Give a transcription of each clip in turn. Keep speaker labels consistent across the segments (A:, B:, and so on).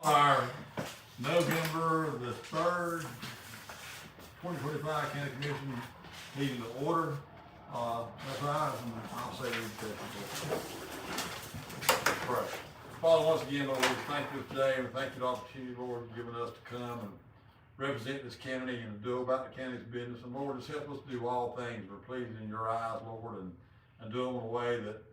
A: Our November the 3rd, 2025 County Commission meeting to order. That's right, and I'll say the right. Father, once again, Lord, we thank you today, and we thank you for the opportunity, Lord, giving us to come and represent this county and do about the county's business. And Lord, just help us do all things that are pleasing in your eyes, Lord, and do them in a way that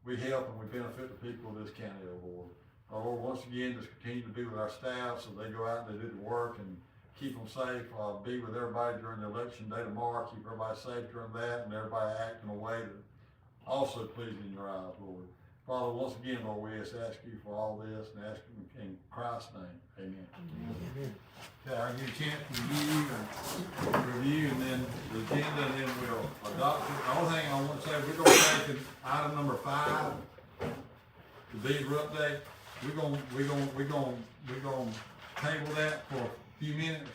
A: we help and we benefit the people of this county, oh Lord. Lord, once again, just continue to be with our staff so they go out and they do the work and keep them safe. Be with everybody during the election day tomorrow. Keep everybody safe during that, and everybody act in a way that also pleasing in your eyes, Lord. Father, once again, Lord, we just ask you for all this and ask you in Christ's name. Amen. Amen. Okay, I'll give you a chance to review and then the agenda, and then we'll adopt it. The only thing I want to say, we're going to take item number 5, the bidder update. We're gonna table that for a few minutes,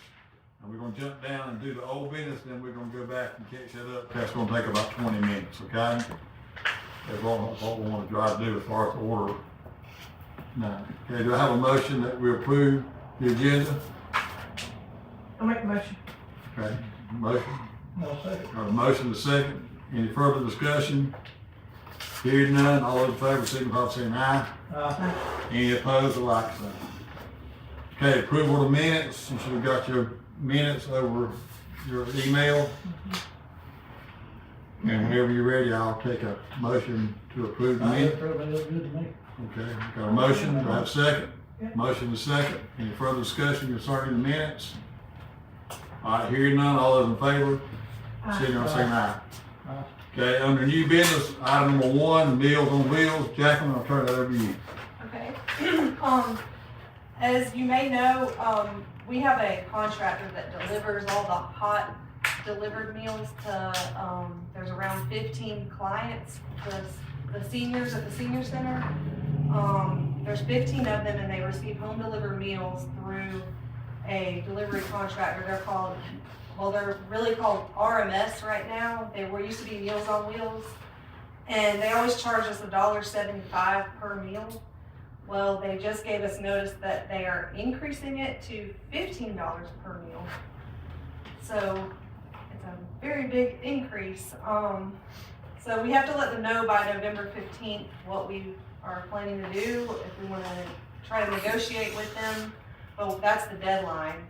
A: and we're gonna jump down and do the old business. Then we're gonna go back and catch that up. That's gonna take about 20 minutes, okay? That's what we want to try to do as far as the order. Now, okay, do I have a motion that we approve the agenda?
B: I'll make a motion.
A: Okay, motion.
B: I'll second.
A: Got a motion to second. Any further discussion? Hearing none, all those in favor signify by saying aye. Any opposed, a like sign. Okay, approval of the minutes. You should have got your minutes over your email. And whenever you're ready, I'll take a motion to approve the minutes. Okay, got a motion, do I have a second? Motion to second. Any further discussion concerning the minutes? All right, hearing none, all those in favor signify by saying aye. Okay, under new business, item number 1, Meals on Wheels. Jacqueline, I'll turn that over to you.
C: Okay. As you may know, we have a contractor that delivers all the hot delivered meals to, there's around 15 clients, the seniors at the senior center. There's 15 of them, and they receive home delivered meals through a delivery contractor. They're really called RMS right now. They used to be Meals on Wheels, and they always charge us $1.75 per meal. Well, they just gave us notice that they are increasing it to $15 per meal. So it's a very big increase. So we have to let them know by November 15th what we are planning to do, if we want to try to negotiate with them. But that's the deadline.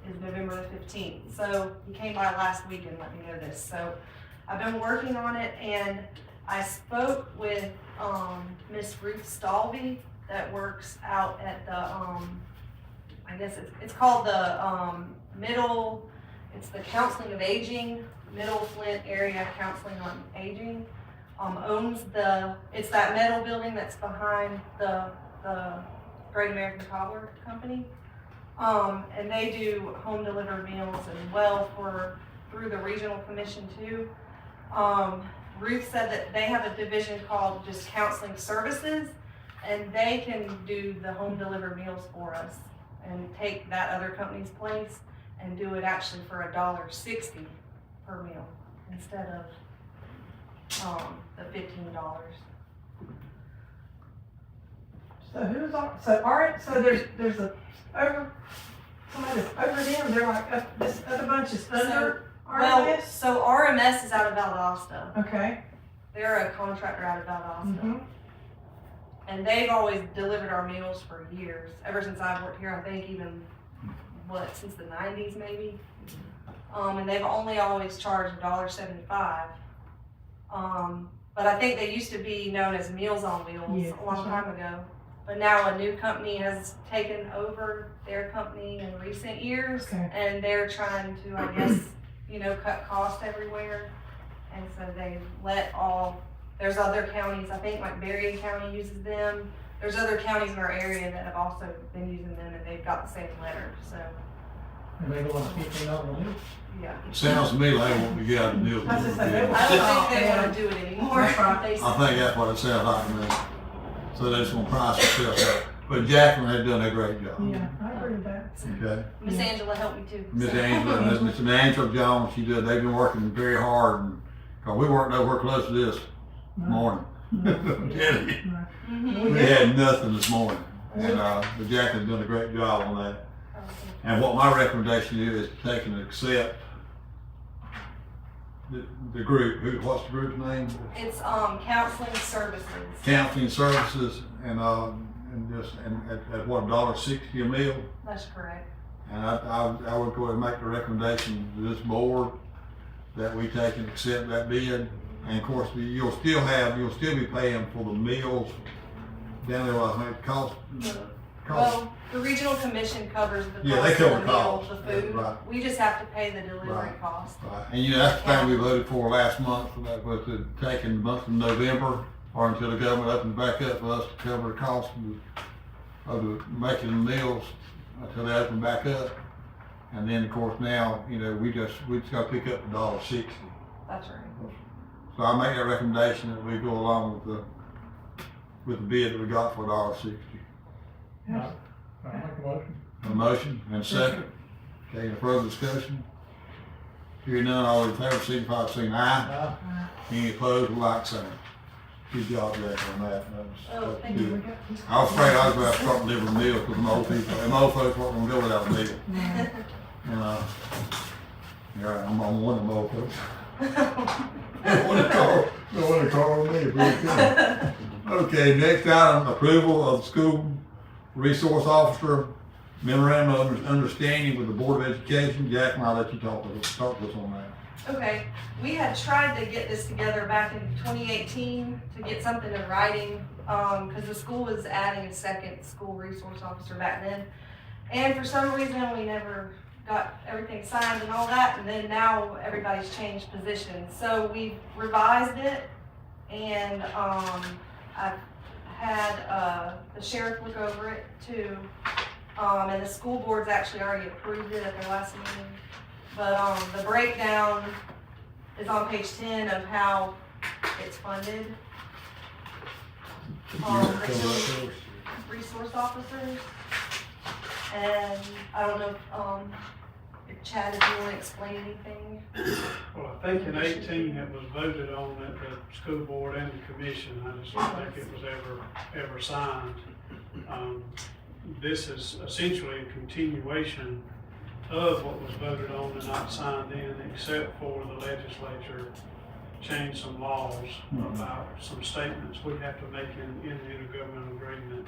C: Is November the 15th. So he came by last week and let me know this. So I've been working on it, and I spoke with Miss Ruth Stalvey that works out at the, I guess it's called the it's the Counseling of Aging, Middle Flint Area Counseling on Aging. It's that metal building that's behind the Great American Cobbler Company. And they do home delivered meals as well through the regional commission too. Ruth said that they have a division called just counseling services, and they can do the home delivered meals for us and take that other company's place and do it actually for $1.60 per meal instead of the $15.
B: So who's on, so there's somebody that's over them, they're like, this other bunch is under RMS?
C: So RMS is out of Valdosta.
B: Okay.
C: They're a contractor out of Valdosta.
B: Mm-hmm.
C: And they've always delivered our meals for years, ever since I've worked here. I think even, since the 90s maybe. And they've only always charged $1.75. But I think they used to be known as Meals on Wheels a long time ago. But now a new company has taken over their company in recent years, and they're trying to, I guess, cut costs everywhere. And so they've there's other counties, I think like Berrien County uses them. There's other counties in our area that have also been using them, and they've got the same letter, so.
B: And they go on $15
C: Yeah.
A: It sounds to me like they want to get out of the deal.
C: I don't think they want to do it anymore.
A: I think that's what it sounds like to me. So they just want to price themselves out. But Jacqueline has done a great job.
B: Yeah, I agree with that.
A: Okay.
C: Miss Angela helped me too.
A: Miss Angela and Miss Angela Jones, they've been working very hard, and cause we weren't nowhere close to this morning. I'm telling you.
C: Mhm.
A: We had nothing this morning. And, but Jackie's done a great job on that. And what my recommendation is to take and accept the group, what's the group's name?
C: It's, counseling services.
A: Counseling services, and just, at what, $1.60 a meal?
C: That's correct.
A: And I would go ahead and make the recommendation to this board that we take and accept that bid. And of course, you'll still be paying for the meals down there, I think, cost.
C: Well, the regional commission covers the
A: Yeah,
C: cost
A: they
C: of
A: cover
C: the meal,
A: costs.
C: the food.
A: Right.
C: We just have to pay the delivery
A: Right.
C: cost.
A: Right. And you know, that's the thing we voted for last month, that was to take in the month of November, or until the government opens back up for us to cover the cost of the making the meals until they open back up. And then, of course, now, you know, we just gotta pick up $1.60.
C: That's right.
A: So I make that recommendation that we go along with the bid that we got for $1.60.
B: Yes.
D: I'll make a motion.
A: A motion and a second. Okay, any further discussion? Hearing none, all in favor, signify by saying aye. Any opposed, like sign. Good job, Jack, on that.
C: Oh, thank
A: good.
C: you.
A: I was afraid I was gonna start delivering meals because my old people, and my old folks weren't gonna go without a meal. And, yeah, I'm one of them old folks. Don't want to call me, really good. Okay, next item, approval of school resource officer memorandum of understanding with the Board of Education. Jack, and I'll let you talk to us on that.
C: Okay, we had tried to get this together back in 2018 to get something in writing, because the school was adding a second school resource officer back then. And for some reason, we never got everything signed and all that, and then now everybody's changed positions. So we revised it, and I've had the sheriff look over it too. And the school board's actually already approved it at their last meeting. But the breakdown is on page 10 of how it's funded. Resource officers. And I don't know if Chad, if you want to explain anything.
D: Well, I think in 18 it was voted on at the school board and the commission. I just don't think it was ever signed. This is essentially a continuation of what was voted on and not signed in, except for the legislature changed some laws about some statements we have to make in the intergovernmental agreement,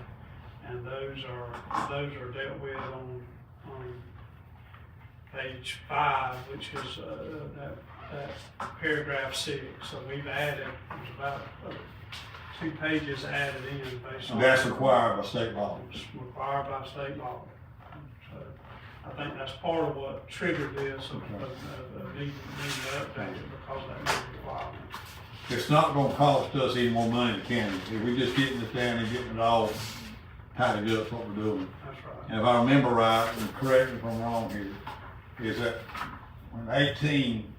D: and those are dealt with on page 5, which is that paragraph 6. So we've added, there's about 2 pages added in based on.
A: That's required by state law.
D: It's required by state law. So I think that's part of what triggered this, of needing to update it, because that new requirement.
A: It's not gonna cost us any more money in the county. We're just getting this down and getting it all tidied up, what we're doing.
D: That's right.
A: And if I remember right, and correct me if I'm wrong here, is that when 18,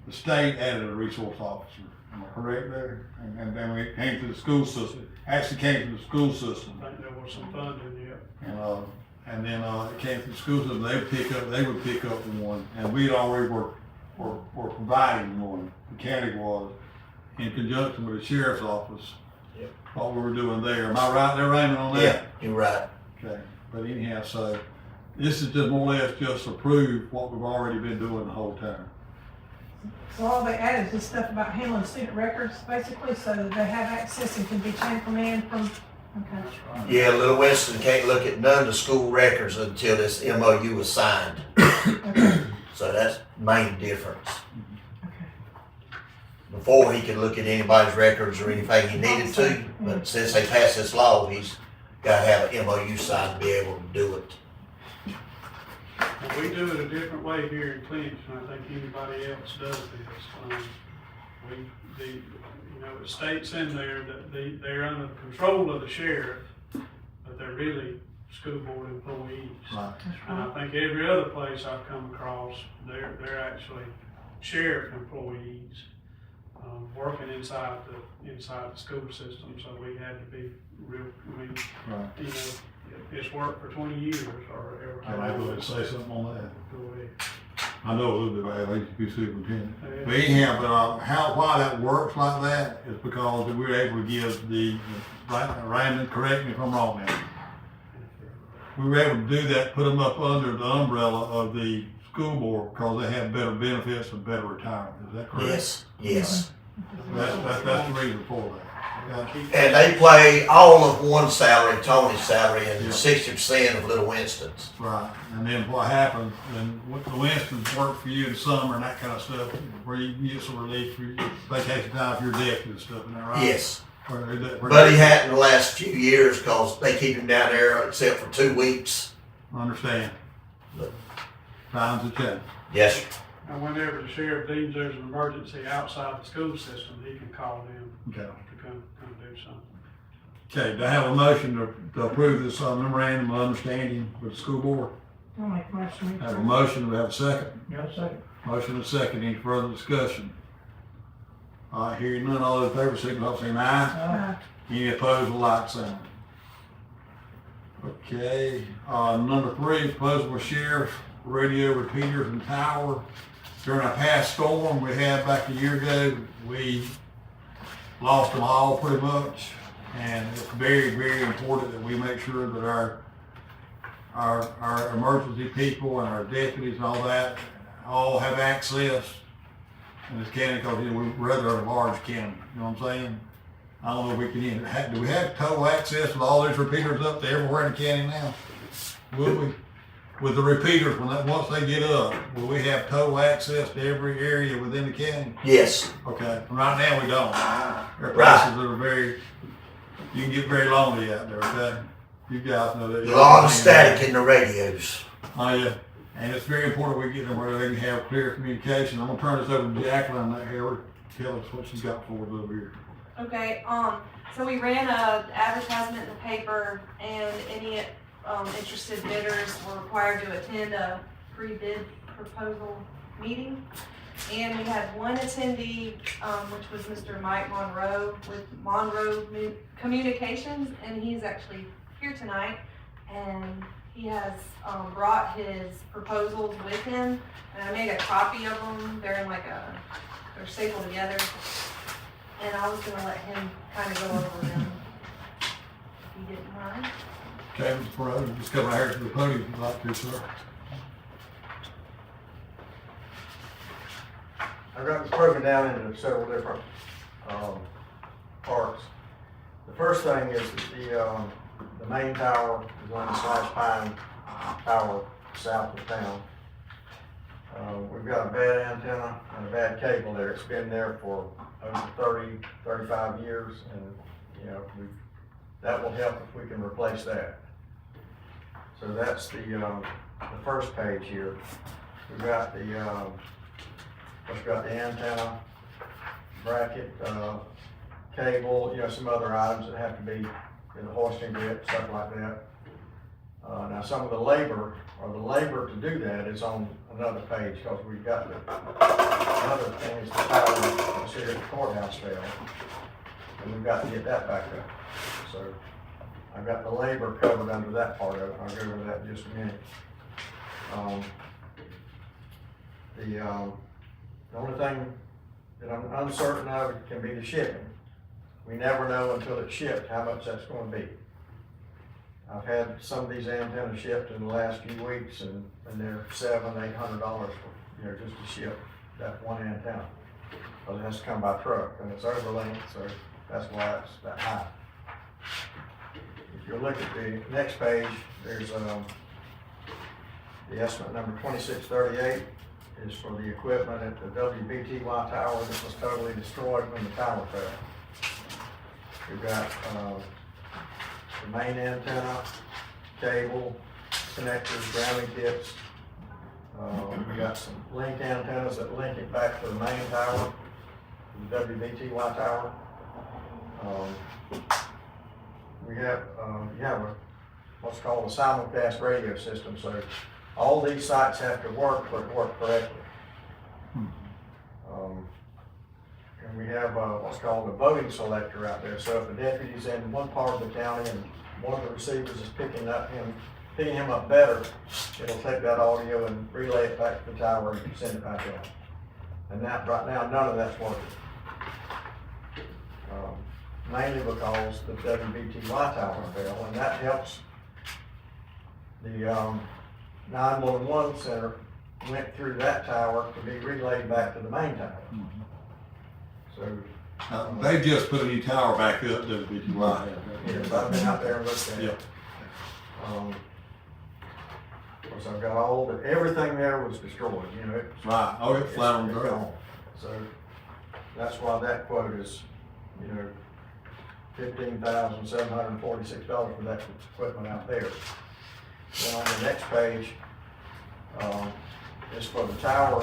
A: the state added a resource officer. Am I correct there? And then it came to the school system, actually came to the school system.
D: I think there was some funding, yeah.
A: And then it came to the school system, they would pick up one, and we already were providing one. The county was, in conjunction with the sheriff's office.
E: Yep.
A: What we were doing there. Am I right there, Raymond, on that?
E: Yeah, you're right.
A: Okay, but anyhow, so this is just more or less just approve what we've already been doing the whole time.
B: So all they added is this stuff about handling student records, basically, so that they have access and can be chain command from, okay.
E: Yeah, Little Winston can't look at none of the school records until this MOU was signed.
B: Okay.
E: So that's the main difference.
B: Okay.
E: Before, he could look at anybody's records or anything he needed to, but since they passed this law, he's gotta have an MOU signed to be able to do it.
D: And we do it a different way here in Clinch, and I think anybody else does this. It states in there that they're under the control of the sheriff, but they're really school board employees.
A: Right.
D: And I think every other place I've come across, they're actually sheriff employees, working inside the school system. So we had to be real. I mean,
A: Right.
D: It's worked for 20 years or ever.
A: Can I go ahead and say something on that?
D: Go ahead.
A: I know a little bit about it, I used to be superintendent. But anyhow, why that works like that is because we're able to give like Raymond, correct me if I'm wrong now. we were able to do that, put them up under the umbrella of the school board because they have better benefits and better retirement. Is that correct?
E: Yes.
A: That's the reason for that. Okay?
E: And they pay all of one salary, Tony's salary, and
A: Yeah.
E: 60% of Little Winston's.
A: Right, and then what happens, and what the Winston's work for you in summer and that kind of stuff, where you can get some relief for your vacation time if you're deputy and stuff, isn't that right?
E: Yes.
A: Where
E: But he hadn't the last few years because they keep him down there except for 2 weeks.
A: Understand.
E: But-
A: Times have changed.
E: Yes, sir.
D: And whenever the sheriff deems there's an emergency outside the school system, he can call them
A: Okay.
D: to come do something.
A: Okay, do I have a motion to approve this memorandum of understanding with the school board?
B: I'll make a motion.
A: Have a motion, do I have a second?
B: Yeah, second.
A: Motion and second, any further discussion? All right, hearing none, all those in favor, signify by saying aye. Any opposed, like sign. Okay, number 3, proposal for sheriff radio repeaters and tower. During a past storm we had back a year ago, we lost them all pretty much. And it's very, very important that we make sure that our emergency people and our deputies and all that all have access in this county because we're rather a large county, you know what I'm saying? I don't know if we can even, do we have total access with all these repeaters up to everywhere in the county now? Will we? With the repeaters, once they get up, will we have total access to every area within the county?
E: Yes.
A: Okay, right now we don't. There are
E: Right.
A: places that are very, you can get very lonely out there, okay? You guys know that.
E: A lot of static in the radios.
A: Oh, yeah, and it's very important we get them where they can have clear communication. I'm gonna turn this over to Jacqueline that here, tell us what she's got for us over here.
C: Okay, so we ran a advertisement in the paper and any, interested bidders were required to attend a pre-bid proposal meeting. And we had one attendee, which was Mr. Mike Monroe with Monroe Communications, and he's actually here tonight. And he has, brought his proposals with him, and I made a copy of them. They're in like they're stapled together. And I was gonna let him kind of go over them, if you didn't mind.
A: Okay, Mr. Perot, just come right here to the podium if you'd like to, sir.
F: I've got this broken down into several different parts. The first thing is that the main tower is on the Slash Pine Tower south of town. We've got a bad antenna and a bad cable there. It's been there for over 30, 35 years, and that will help if we can replace that. So that's the first page here. We've got we've got the antenna, bracket, cable, some other items that have to be in the hoisting grid, stuff like that. Now some of the labor to do that is on another page, because we've got another thing is the power that's here at the courthouse fell, and we've got to get that back up. So I've got the labor covered under that part of it. I'll go over that in just a minute. The only thing that I'm uncertain of can be the shipping. We never know until it's shipped how much that's going to be. I've had some of these antennas shipped in the last few weeks, and they're $700–800 for just to ship that one antenna. But it has to come by truck, and it's overlinked, so that's why it's that high. If you look at the next page, there's the estimate number 2638 is for the equipment at the WBTY tower that was totally destroyed when the tower fell. We've got the main antenna, cable, connectors, grounding kits. We got some link antennas that link it back to the main tower, the WBTY tower. We have what's called a simulcast radio system, so all these sites have to work, but work correctly. And we have what's called a voting selector out there. So if a deputy's in one part of the county and one of the receivers is picking him up better, it'll take that audio and relay it back to the tower and send it back out. And that right now, none of that's working. Mainly because the WBTY tower fell, and that helps The 911 center went through that tower to be relayed back to the main tower. So,
A: They just put a new tower back up, WBTY.
F: yes, I've been out there and looked at it.
A: Yep.
F: Of course, I've got everything there was destroyed, you know.
A: Right, oh, it's flat on the
F: it's
A: ground.
F: gone. So that's why that quote is, you know, $15,746 for that equipment out there. Then on the next page, is for the tower.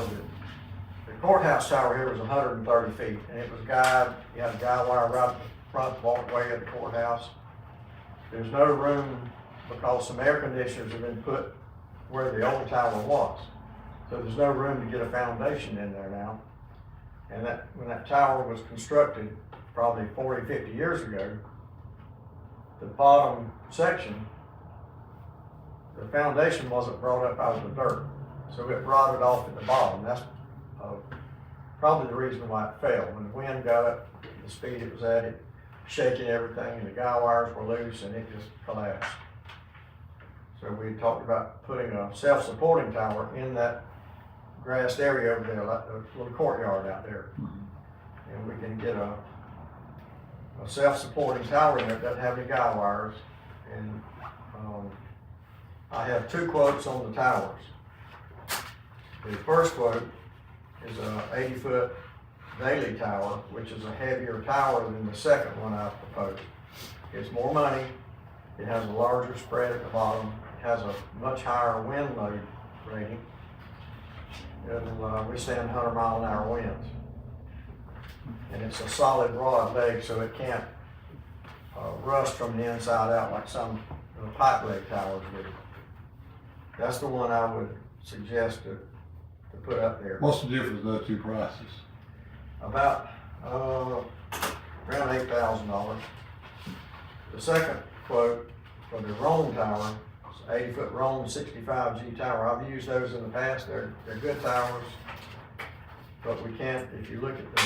F: The courthouse tower here was 130 feet, and it was you had a guy wire right at the front walkway of the courthouse. There's no room because some air conditioners have been put where the old tower was. So there's no room to get a foundation in there now. And when that tower was constructed, probably 40, 50 years ago, the bottom section, the foundation wasn't brought up out of the dirt. So it rotted off at the bottom. That's probably the reason why it fell. When the wind got up, the speed it was at, it shaking everything, and the guy wires were loose, and it just collapsed. So we talked about putting a self-supporting tower in that grassed area over there, like the little courtyard out there. And we can get a self-supporting tower in there that doesn't have any guy wires. And I have two quotes on the towers. The first quote is a 80-foot daily tower, which is a heavier tower than the second one I proposed. It's more money. It has a larger spread at the bottom. It has a much higher wind load rating. It'll withstand 100-mile-an-hour winds. And it's a solid rod leg, so it can't rust from the inside out like some of the pipe leg towers do. That's the one I would suggest to put up there.
A: What's the difference in those two prices?
F: About around $8,000. The second quote for the Rome tower, 80-foot Rome 65G tower. I've used those in the past. They're good towers, but we can't. If you look at the,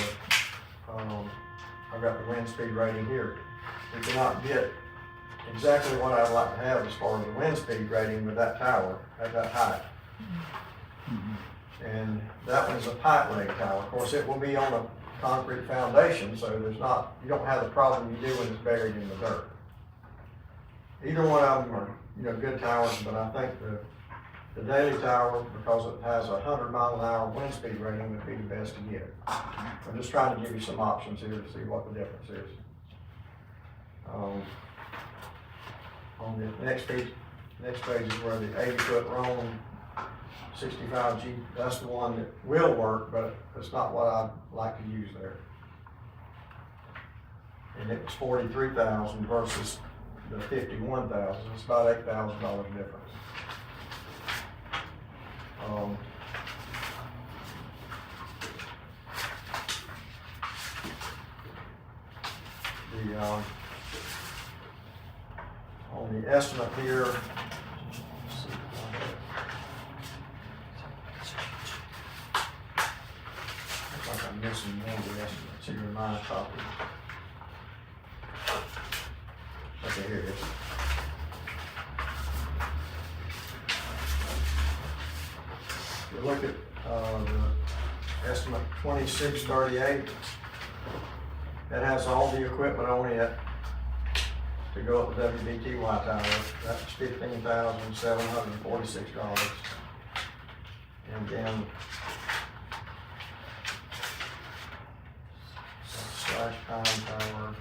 F: I've got the wind speed rating here. We cannot get exactly what I'd like to have as far as the wind speed rating with that tower at that height. And that one's a pipe leg tower. Of course, it will be on a concrete foundation, so you don't have the problem you do when it's buried in the dirt. Either one of them are, good towers, but I think the daily tower, because it has a 100-mile-an-hour wind speed rating, would be the best to get. I'm just trying to give you some options here to see what the difference is. On the next page is where the 80-foot Rome 65G, that's the one that will work, but it's not what I'd like to use there. And it was $43,000 versus the $51,000. It's about $8,000 difference. On the estimate here, I'm missing one of the estimates here in my copy. Okay, here it is. If you look at the estimate 2638, that has all the equipment on it to go up the WBTY tower. That's $15,746. And then Slash Pine Tower.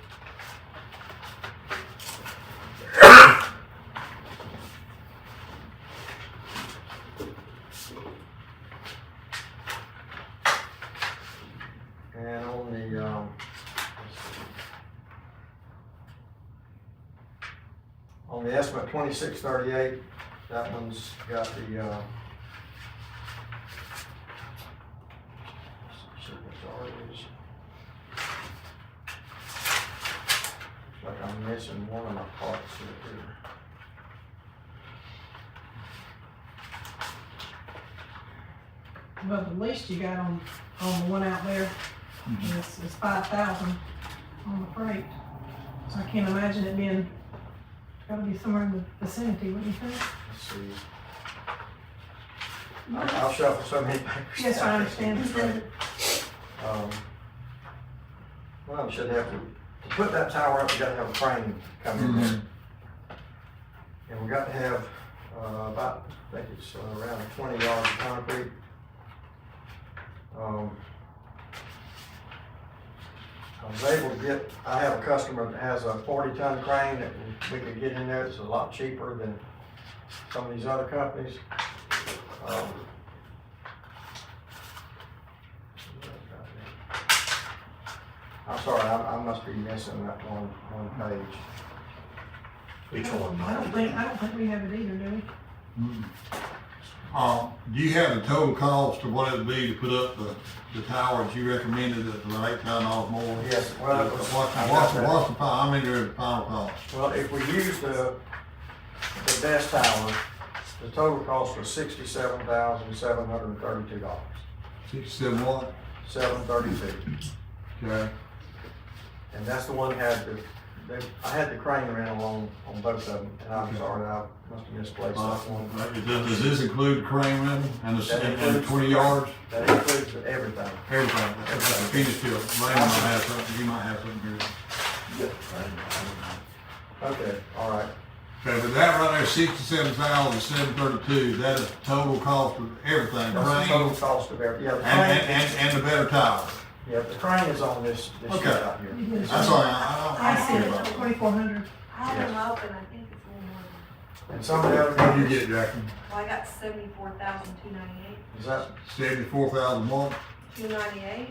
F: And on the estimate 2638, that one's got the like I'm missing one of my parts here.
B: Well, the least you got on the one out there is $5,000 on the freight. So I can't imagine it being Gotta be somewhere in the vicinity, wouldn't you think?
F: Let's see. I'll shuffle so many papers.
B: Yes, I understand.
F: Well, we should have to put that tower up, we gotta have a crane come in there. And we got to have, about, I think it's around 20 yards of concrete. I was able to get, I have a customer that has a 40-ton crane that we could get in there. It's a lot cheaper than some of these other companies. I'm sorry, I must be missing that one page.
E: Which one?
B: I don't think we have it either, do we?
A: Do you have the total cost of what it'd be to put up the tower that you recommended at the $8,000 more?
F: Yes, well, it was,
A: What's the final, how many are the final cost?
F: well, if we use the best tower, the total cost was $67,732.
A: 67 what?
F: $732.
A: Okay.
F: And that's the one that had I had the crane rental on both of them, and I'm sorry, I must have misplaced that one.
A: Does this include the crane rental and the
F: That
A: and the
F: includes-
A: 20 yards?
F: That includes everything.
A: Everything. Finish still. Ray might have something, you might have something here.
F: Okay, all right.
A: Okay, but that right there, $67,732, that is total cost of everything,
F: That's the total
A: crane
F: cost of everything. Yeah, the crane,
A: and the better tower.
F: yeah, the crane is on this sheet
A: Okay.
F: out here.
A: That's all I
B: I
A: don't
B: see
A: care
B: it,
A: about.
B: 2,400.
C: I have them up and I think it's a little more.
F: And some of the other
A: What do you
F: companies,
A: get, Jackie?
C: Well, I got 74,298.
F: is that,
A: 74,000 more?
C: 298?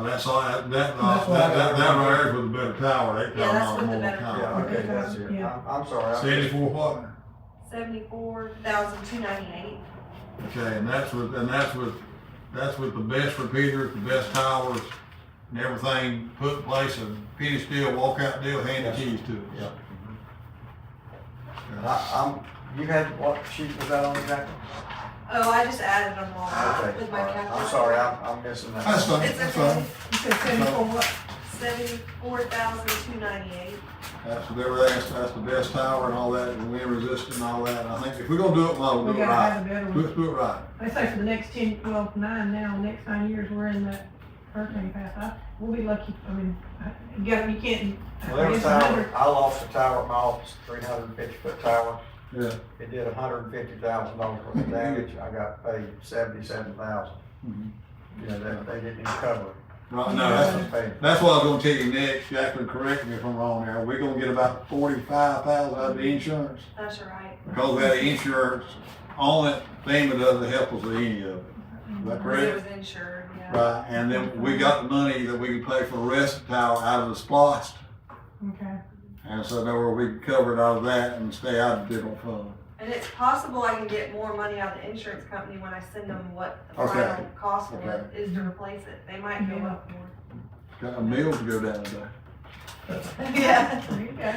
A: That's all, that right there is with the better tower, $8,000
C: Yeah, that's with the
A: more
C: better
A: tower.
F: yeah, okay, that's it.
B: Yeah.
F: I'm sorry.
A: 74 what?
C: 74,298.
A: Okay, and that's with the best repeaters, the best towers, and everything put in place, and penny steel, walk out deal, hand the keys to
F: Yeah.
A: us.
F: And you had, what sheet was that on exactly?
C: Oh, I just added them all
F: Okay,
C: with my
F: all right.
C: calculator.
F: I'm sorry, I'm missing that.
A: That's fine,
C: It's
A: that's
C: okay.
A: fine.
B: You said 74 what?
C: 74,298.
A: That's with everything, that's the best tower and all that, and wind resistant and all that, and I think if we're gonna do it, we'll
B: We
A: do it
B: gotta
A: right.
B: have a better one.
A: Let's do it right.
B: They say for the next 10, well, 9 now, next 9 years, we're in that hurricane path. We'll be lucky, I mean, you can't.
F: Well, there was a
B: I guess
F: tower, I lost a tower at my office, 350-foot tower.
A: Yeah.
F: It did $150,000 worth of damage. I got paid $77,000.
A: Mhm.
F: You know, they didn't even cover it.
A: Right, no,
F: Paid.
A: that's what I was gonna tell you next, Jacqueline, correct me if I'm wrong there, we're gonna get about 45,000 out of the insurance,
C: That's right.
A: because that insurance, only FEMA doesn't help us with any of it. Is that
C: It
A: correct?
C: was insured, yeah.
A: Right, and then we got the money that we can pay for the rest of the tower out of the splost,
B: Okay.
A: and so that way we can cover it out of that and stay out of the general fund.
C: And it's possible I can get more money out of the insurance company when I send them what the
A: Okay.
C: final cost for it
A: Okay.
C: is to replace it. They might go up more.
A: Got a meal to go down today.
C: Yeah.
B: There you go.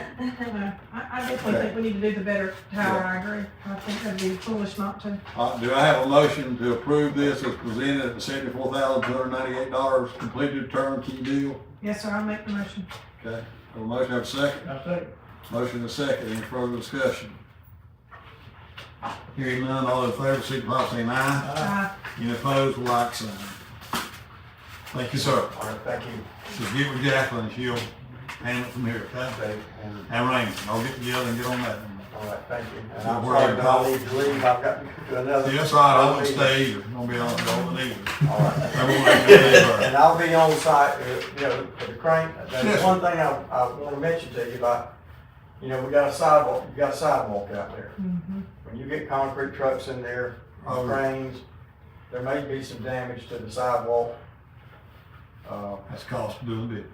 B: I definitely think we need to do the better tower, I agree. I think that'd be foolish not to.
A: Do I have a motion to approve this as presented at the $74,298 completed turnkey deal?
B: Yes, sir, I'll make the motion.
A: Okay, have a motion, have a second?
F: I think.
A: Motion and a second, any further discussion? Hearing none, all in favor, signify by saying aye. Any opposed, like sign. Thank you, sir.
F: All right, thank you.
A: So get with Jacqueline, she'll handle it from here, okay?
F: Dave, and,
A: And Raymond, I'll get together and get on that.
F: all right, thank you. And
A: Don't
F: I'm
A: worry
F: sorry,
A: about
F: I'll
A: it.
F: need to leave. I've got to go to another.
A: Yeah, that's all right, I won't stay either, don't be on the road either.
F: All right.
A: I won't let you leave her.
F: And I'll be on site, you know, for the crane.
A: Yes.
F: There's one thing I want to mention to you about, you know, we got a sidewalk, you got a sidewalk out there.
B: Mm-hmm.
F: When you get concrete trucks in there,
A: Oh.
F: cranes, there may be some damage to the sidewalk.
A: That's cost of doing business.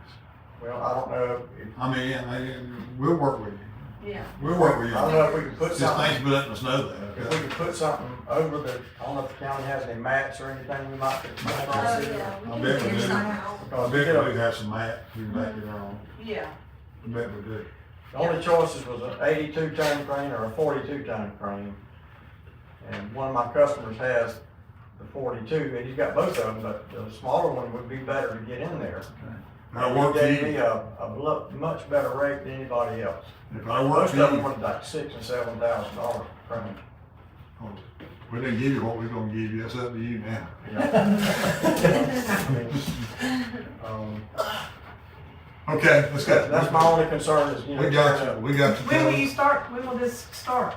F: Well, I don't know if,
A: I mean, we'll work with you.
C: Yeah.
A: We'll work with
F: I don't
A: you.
F: know if we can put
A: Just
F: something,
A: thanks for letting us know
F: if
A: that,
F: we
A: okay?
F: can put something over the, I don't know if the county has any mats or anything we might could.
C: Oh, yeah.
A: I
C: We
A: bet
C: can
A: we
C: figure
A: do.
C: something out.
A: I
F: Because we
A: bet
F: get
A: we
F: a,
A: do have some mat, we can make it wrong.
C: Yeah.
A: I bet we do.
F: the only choices was an 82-ton crane or a 42-ton crane. And one of my customers has the 42, and he's got both of them, but the smaller one would be better to get in there.
A: I work
F: He
A: for
F: gave
A: you.
F: me a much better rate than anybody else.
A: If I work
F: Most
A: for
F: of them
A: you,
F: wanted like $6,000 and $7,000 crane.
A: we didn't give you what we're gonna give you, that's up to you now.
F: Um,
A: Okay, let's go.
F: That's my only concern is, you know.
A: We got you, we got you.
B: When will you start, when will this start?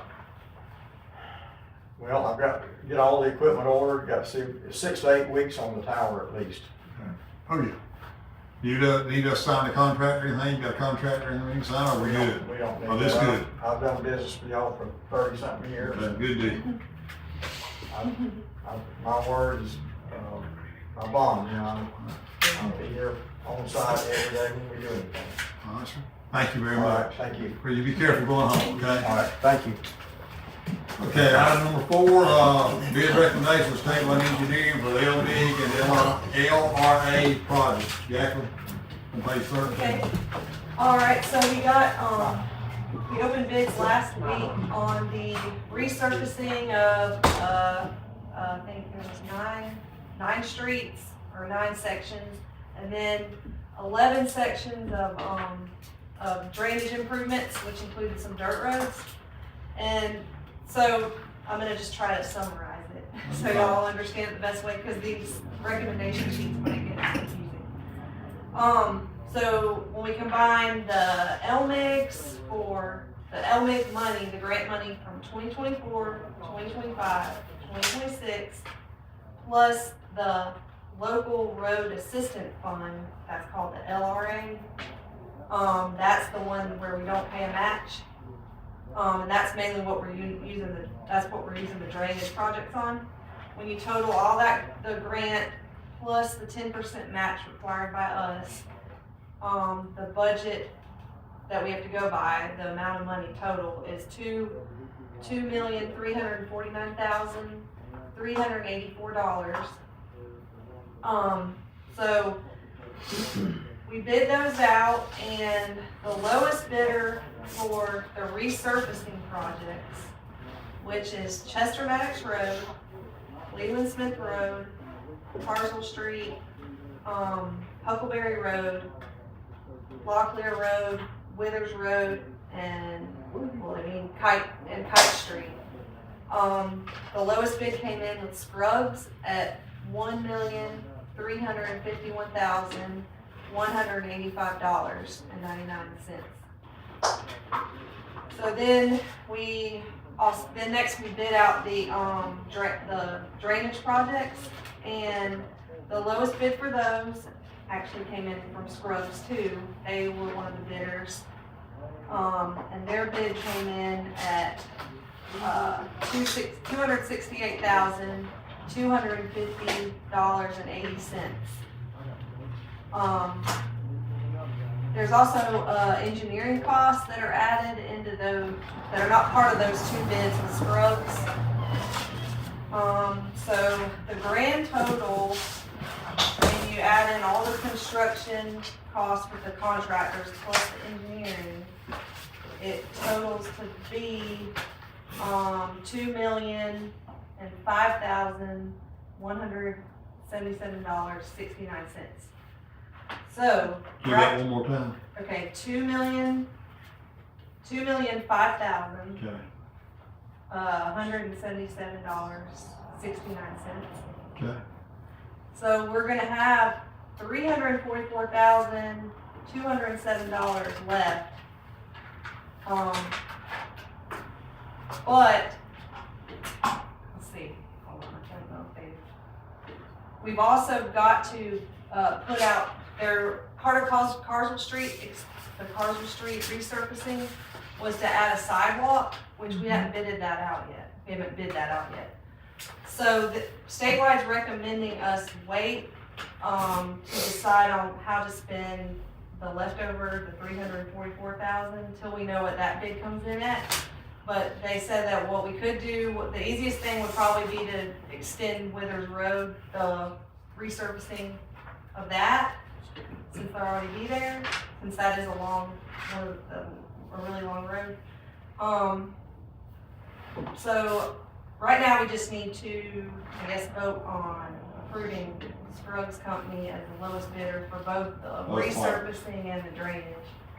F: Well, I've got to get all the equipment ordered, got to see, 6 to 8 weeks on the tower at least.
A: Oh, yeah. You just signed a contract or anything, you got a contract or anything to sign, or we good?
F: We don't need
A: Oh, this
F: that.
A: good.
F: I've done business with y'all for 30-something years.
A: Okay, good deal.
F: My word is, my bond, you know, I'll be here on site every day when we do anything.
A: All right, sir. Thank you very
F: All right,
A: much.
F: thank you.
A: Will you be careful going home, okay?
F: All right, thank you.
A: Okay, item number 4, bid recommendations, State-Line Engineering for the LDIG and LRA project. Jacqueline, on page 13.
C: Okay. All right, so we opened bids last week on the resurfacing of, I think there was nine streets or 9 sections, and then 11 sections of drainage improvements, which included some dirt roads. And so I'm gonna just try to summarize it, so y'all understand it the best way, because these recommendation sheets might get confusing. So when we combine the LMIGs for the LMIG money, the grant money from 2024, 2025, 2026, plus the local road assistant fund, that's called the LRA, that's the one where we don't pay a match. And that's mainly what we're using the drainage projects on. When you total all that, the grant plus the 10% match required by us, the budget that we have to go by, the amount of money total is $2,349,384. So we bid those out, and the lowest bidder for the resurfacing projects, which is Chester Maddox Road, Leland Smith Road, Parsel Street, Huckleberry Road, Locklear Road, Withers Road, and Kite Street. The lowest bid came in with Scruggs at $1,351,185.99. So then next we bid out the drainage projects, and the lowest bid for those actually came in from Scruggs too. They were one of the bidders, and their bid came in at $268,250.80. There's also engineering costs that are added into those, that are not part of those 2 bids with Scruggs. So the grand total, when you add in all the construction costs with the contractors plus the engineering, it totals to be $2,005,177.69. So.
A: Do that one more time.
C: Okay, $2,005,000.
A: Okay.
C: $177.69.
A: Okay.
C: So we're gonna have $344,207 left. But, let's see, hold on, I don't know if we've also got to, put out their, part of Carswell Street, the Carswell Street resurfacing was to add a sidewalk, which we haven't bid that out yet. So the statewide recommending us wait, to decide on how to spend the leftover, the $344,000, until we know what that bid comes in at. But they said that what we could do, the easiest thing would probably be to extend Withers Road, the resurfacing of that, since they'll already be there, since that is a really long road. So right now we just need to, I guess, vote on approving Scruggs Company as the lowest bidder for both the
A: Both parts.
C: resurfacing and the drainage.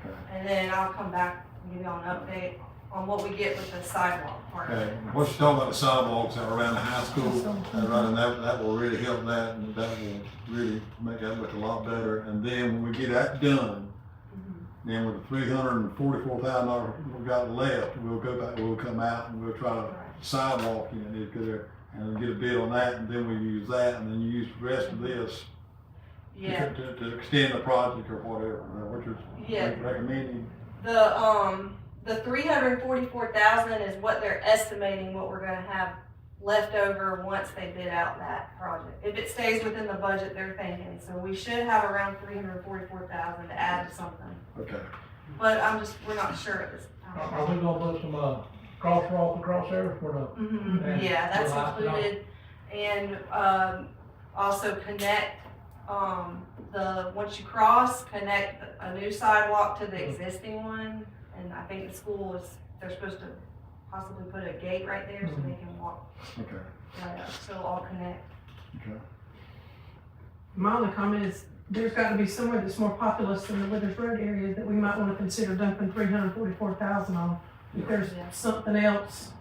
A: Okay.
C: And then I'll come back and give you all an update on what we get with the sidewalk part.
A: Okay, what you're talking about, the sidewalks that are around the high school, and that will really help that, and that will really make that look a lot better. And then when we get that done,
C: Mhm.
A: then with the $344,000 we've got left, we'll go back, we'll come out and we'll try to
C: Right.
A: sidewalk in it, go there and get a bid on that, and then we use that, and then you use the rest of this
C: Yeah,
A: to extend the project or whatever, what you're
C: Yeah.
A: recommending.
C: the 344,000 is what they're estimating what we're gonna have left over once they bid out that project. If it stays within the budget they're thinking, so we should have around 344,000 to add to something.
A: Okay.
C: But we're not sure at this
G: Are
C: time.
G: we gonna put some, crosswalk across there for the?
C: Mhm, yeah, that's
G: Right, no.
C: included, and, also connect, once you cross, connect a new sidewalk to the existing one, and I think the school they're supposed to possibly put a gate right there so they can walk
A: Okay,
C: right up, so it'll all connect.
A: okay.
B: My only comment is, there's gotta be somewhere that's more populous than the Withers Road area that we might wanna consider dumping 344,000 on. If there's
C: Yeah.
B: something else,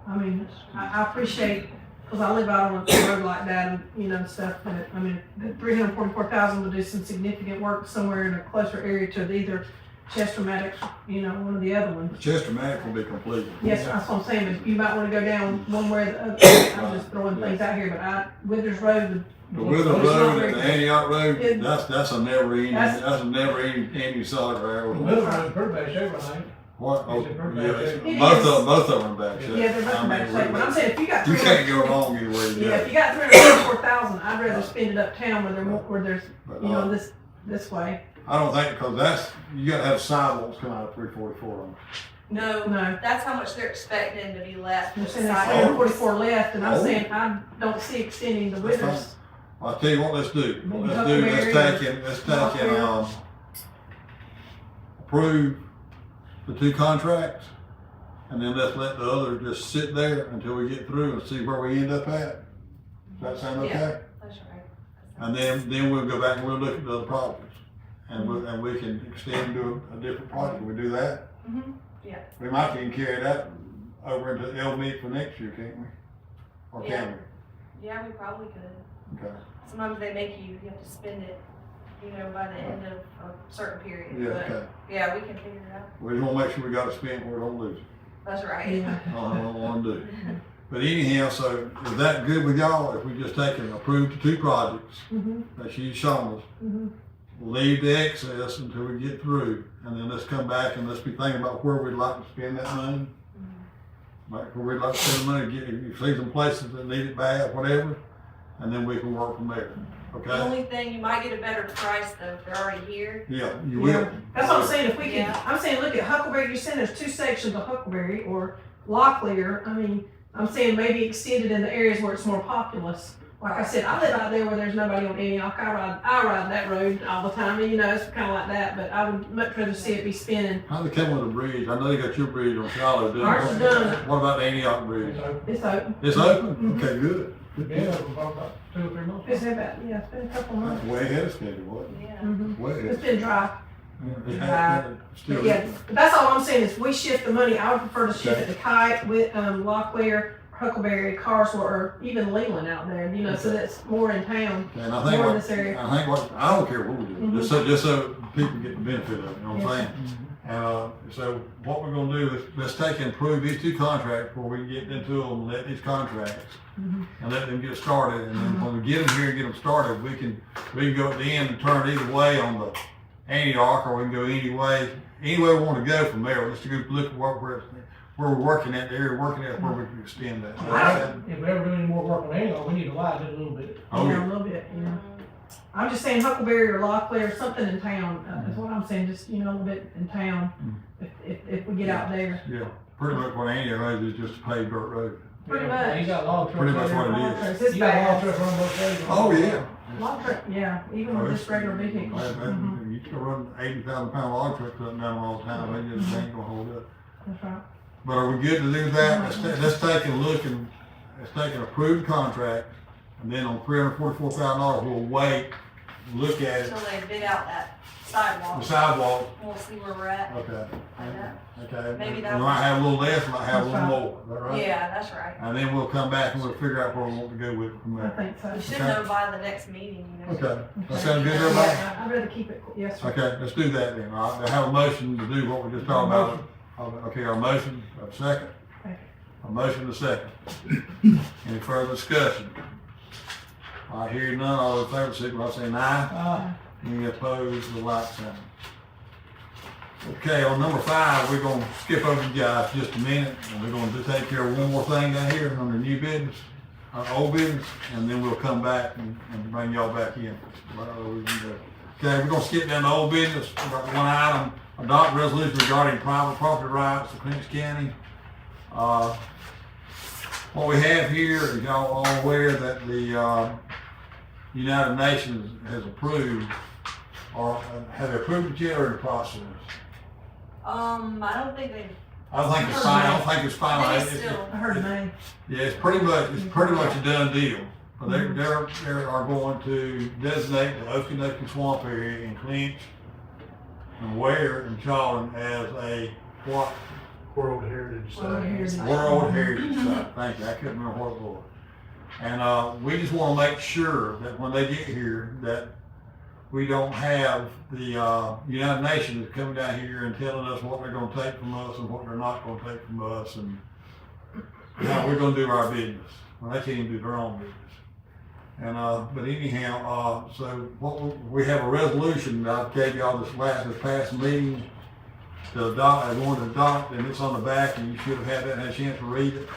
B: I mean, I appreciate, cause I live out on a road like that and, you know, stuff, but, I mean, the 344,000 would do some significant work somewhere in a closer area to either Chester Maddox, you know, one of the other ones.
A: Chester Mac will be completed.
B: Yes, that's what I'm saying, but you might wanna go down one way or the other. I'm just throwing things out here, but Withers Road.
A: The Withers
B: it's not
A: Road
B: very-
A: and the Antioch Road,
B: It-
A: that's a never ending,
B: That's-
A: that's a never ending solid railroad.
G: Middle road, pretty bad shape, I think.
A: What, oh,
G: It's in pretty
A: yeah,
G: bad shape.
B: It
A: both
B: is.
A: of them in bad shape.
B: Yeah, they're both
A: I
B: in
A: mean,
B: bad shape, but I'm saying if you got
A: You
B: 300
A: can't go wrong either way you
B: Yeah, if
A: go.
B: you got 344,000, I'd rather spend it uptown where there's,
A: But,
B: you know, this way.
A: I don't think, cause you gotta have sidewalks come out of 344 on.
C: No,
B: No.
C: that's how much they're expecting to be left.
B: You're
C: with
B: saying there's
C: sidewalk.
B: 344 left, and I'm
A: Oh.
B: saying I don't see extending the
A: That's
B: Withers.
A: I'll tell you what, let's do,
B: Maybe
A: let's
B: Huckleberry
A: take and, approve the two contracts, and then let's let the other just sit there until we get through and see where we end up at. Does that sound okay?
C: Yeah. That's right.
A: And then we'll go back and we'll look at the other projects, and we can extend to a different project, we do that?
C: Mhm, yeah.
A: We might even carry that over into Elmead for next year, can't we? Or can
C: Yeah, we probably could.
A: we? Okay.
C: Sometimes they make you have to spend it, you know, by the end of a certain period.
A: Yeah,
C: But,
A: okay.
C: yeah, we can figure it out.
A: We just wanna make sure we got it spent where we don't lose it.
C: That's right.
B: Yeah.
A: That's all I wanna do. But anyhow, so is that good with y'all? If we just take and approve the two projects
B: Mhm,
A: that she's shown us,
B: mhm.
A: leave the excess until we get through, and then let's come back and let's be thinking about where we'd like to spend that money. Like where we'd like to spend the money, you see some places that need it bad, whatever, and then we can work from there,
C: The
A: okay?
C: only thing, you might get a better price though if they're already here.
A: Yeah, you
B: Yeah.
A: will.
B: That's what I'm saying, if we could,
C: Yeah.
B: I'm saying, look at Huckleberry, you're saying there's two sections of Huckleberry or Locklear, I mean, I'm saying maybe extend it in the areas where it's more populous. Like I said, I live out there where there's nobody on Antioch, I ride that road all the time, and you know, it's kinda like that, but I would much rather see it be spinning.
A: How they come with a bridge? I know you got your bridge on Charlotte, didn't
B: Ours is done.
A: What about the Antioch Bridge?
G: So,
B: It's open.
A: It's open?
B: Mhm.
A: Okay, good. Good
G: yeah,
A: deal.
G: for about 2 or 3 months.
B: It's about, yeah, it's been a couple
A: That's
B: months.
A: way ahead of schedule, wasn't
C: Yeah.
B: Mhm.
A: it? Way ahead.
B: It's been dry.
A: It has been, still
B: But yeah,
A: is.
B: but that's all I'm saying is we shift the money, I would prefer to shift it to Kite with, Locklear, Huckleberry, Carswell, or even Leland out there, you know, so that's more in town.
A: And I think
B: More in
A: what,
B: this area.
A: I think what, I don't care what we do, just so people get the benefit of it, you know what I'm saying? And, so what we're gonna do is, let's take and approve these two contracts before we get into them, and let these contracts,
B: Mhm.
A: and let them get started, and then when we get them here and get them started, we can go at the end and turn either way on the Antioch, or we can go any way we wanna go from there, let's go look at where we're working at, the area we're working at, where we can extend that.
G: If we ever do any more work on Antioch, we need to widen it a little bit.
A: Oh,
B: Yeah,
A: yeah.
B: a little bit, yeah. I'm just saying Huckleberry or Locklear, something in town, is what I'm saying, just, you know, a little bit in town, if we get out there.
A: Yeah, pretty much what Antioch is just a paved dirt road.
B: Pretty
G: Yeah,
B: much.
G: He got log trucks.
A: Pretty much
G: right
A: what
G: there.
A: it is.
B: It's
G: He got log
B: bad.
G: trucks on both sides.
A: Oh, yeah.
B: Log truck, yeah, even with just regular vehicles. Mhm.
A: You can run 80,000-pound log trucks up and down all the time, they just ain't gonna hold up.
B: That's right.
A: But are we good to do that? Let's take a look and, let's take an approved contract, And then on $344,000, we'll wait, look at it,
C: Until they bid out that
A: the
C: sidewalk.
A: sidewalk.
C: We'll see where we're at.
A: Okay.
C: Like that.
A: Okay.
C: Maybe
A: We
C: that
A: might have a little less, might have a little more, is that right?
C: Yeah, that's right.
A: And then we'll come back and we'll figure out where we want to go with it from
B: I
A: there.
B: think so.
C: We should
A: Okay.
C: know by the next meeting, you know.
A: Okay, that sound good to everybody?
B: Yeah, I'd rather keep it, yes, sir.
A: Okay, let's do that then. All right, I have a motion to do what we just talked about. Okay, our motion, a second?
B: Second.
A: A motion to second. Any further discussion? I hear none, all in favor, signify by saying aye. Any opposed, the like sign. Okay, on number 5, we're gonna skip over you guys just a minute, and we're gonna just take care of one more thing down here under new business, old business, and then we'll come back and bring y'all back in. Okay, we're gonna skip down to old business, we got one item, adopt resolution regarding private property rights of Clinch County. What we have here is y'all all aware that the United Nations has approved, or have they approved it yet, or in the process?
C: I don't think they,
A: I don't think it's final. I don't think it's final.
C: I think
A: It's-
C: it's still,
B: I heard a name.
A: Yeah, it's pretty much a done deal. But they are going to designate the Okanogan Swamp area in Clinch and Ware and Charlton as a what?
F: World Heritage
B: World
F: Site.
B: Heritage.
A: World Heritage Site. Thank you. I couldn't remember what it was. And we just want to make sure that when they get here, that we don't have the United Nations coming down here and telling us what they're going to take from us and what they're not going to take from us, and how we're going to do our business. Well, they can't even do their own business. And but anyhow, so we have a resolution that I gave y'all this past meeting to adopt. I wanted to adopt, and it's on the back, and you should have had a chance to read it.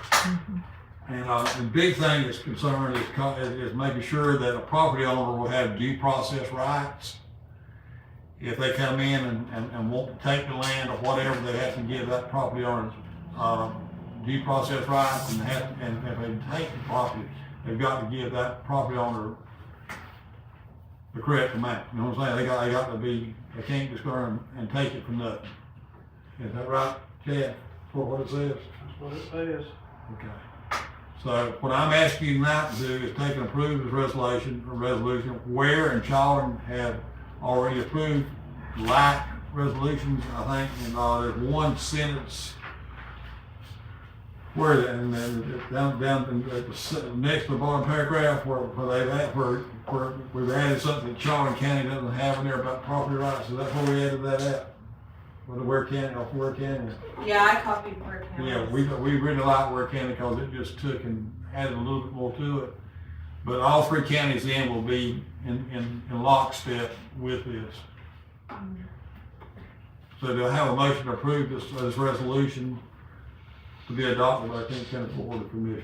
A: And the big thing that's concerned is making sure that a property owner will have due process rights. If they come in and want to take the land or whatever, they have to give that property owner due process rights, and if they take the property, they've got to give that property owner the correct amount. You know what I'm saying? They got to be, they can't just go and take it for nothing. Is that right, Chad? For what it says?
D: That's what it says.
A: Okay. So what I'm asking you tonight to do is take and approve this resolution, Ware and Charlton have already approved like resolutions, I think, and there's one sentence where, and then down at the next to the bottom paragraph where we've added something that Charlton County doesn't have in there about property rights, so that's where we added that at. With the Ware County, off Ware County.
C: yeah, I copied Ware County.
A: Yeah, we really like Ware County because it just took and added a little bit more to it. But all 3 counties then will be in lockstep with this. So do I have a motion to approve this resolution to be adopted by the Clinch County Board of Commissioners?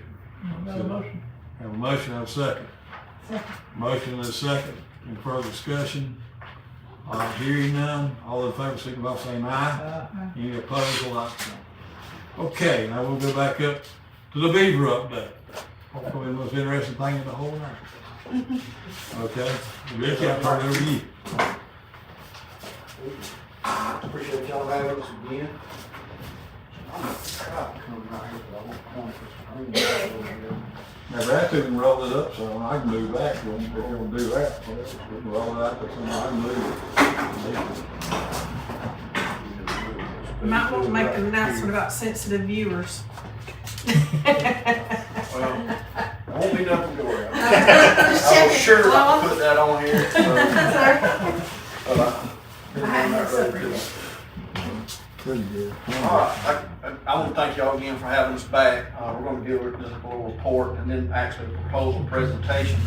G: Got a motion?
A: Have a motion and a second.
B: Second.
A: Motion and a second. Any further discussion? Hearing none, all in favor, signify by saying aye. Any opposed, or like sign. Okay, now we'll go back up to the beaver update. Hopefully the most interesting thing in the whole night. Okay, Ricky, I'll turn it over to you.
F: Appreciate y'all having us again. I'm gonna try to come right here, but I won't point this screen.
A: Now Brad couldn't roll it up, so I can move back if you want to do that. We can roll it out, but I can move it.
B: You might want to make an announcement about sensitive viewers.
F: Well, won't be nothing to worry about.
B: Just
F: I was
B: checking.
F: sure
B: Well,
F: not to put that on here.
B: I had that separate.
A: Pretty good.
F: All right, I want to thank y'all again for having us back. We're going to give a little report and then actually a proposal presentation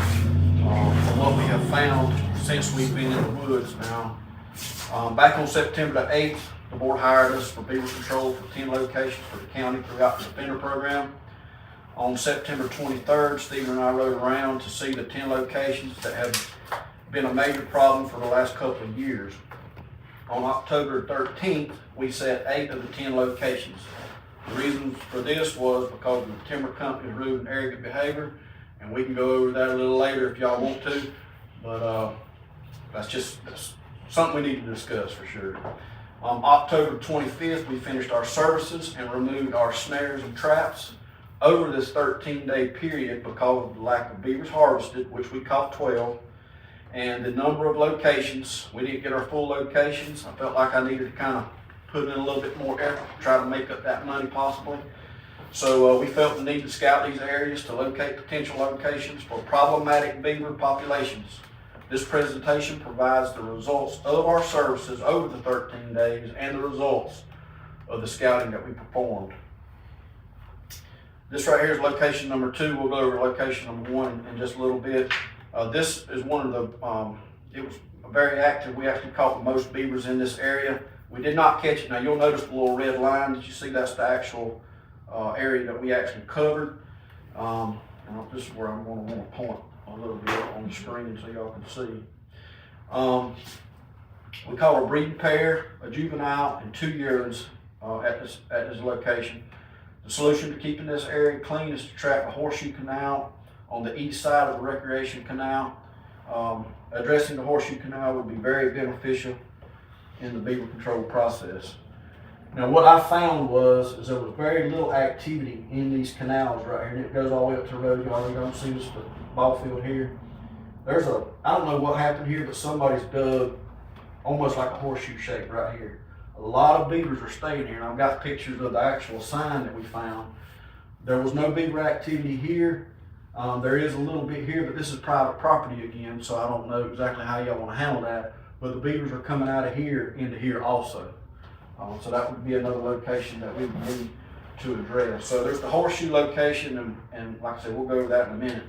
F: on what we have found since we've been in the woods now. Back on September the 8th, the board hired us for beaver control for 10 locations for the county throughout the Defender program. On September 23rd, Stephen and I rode around to see the 10 locations that have been a major problem for the last couple of years. On October 13th, we set 8 of the 10 locations. The reason for this was because of the timber company's rude and arrogant behavior, and we can go over that a little later if y'all want to, but that's something we need to discuss for sure. On October 25th, we finished our services and removed our snares and traps.
H: over this 13-day period, because of the lack of beavers harvested, which we caught 12, and the number of locations, we didn't get our full locations. I felt like I needed to kind of put in a little bit more effort to try to make up that money possibly. So we felt the need to scout these areas to locate potential locations for problematic beaver populations. This presentation provides the results of our services over the 13 days and the results of the scouting that we performed. This right here is location number 2. We'll go over location number 1 in just a little bit. This is one of the, it was very active. We actually caught the most beavers in this area. We did not catch it. Now you'll notice the little red line that you see, that's the actual area that we actually covered. And this is where I'm going to want to point a little bit on the screen so y'all can see. We caught a breeding pair, a juvenile, and 2 yearlings at this location. The solution to keeping this area clean is to trap a horseshoe canal on the east side of the recreation canal. Addressing the horseshoe canal would be very beneficial in the beaver control process. Now what I found is there was very little activity in these canals right here, and it goes all the way up to the road. Y'all don't see this, the ball field here. There's I don't know what happened here, but somebody's dug almost like a horseshoe shape right here. A lot of beavers are staying here, and I've got pictures of the actual sign that we found. There was no beaver activity here. There is a little bit here, but this is private property again, so I don't know exactly how y'all want to handle that. But the beavers are coming out of here into here also. So that would be another location that we would need to address. So there's the horseshoe location, and like I said, we'll go over that in a minute.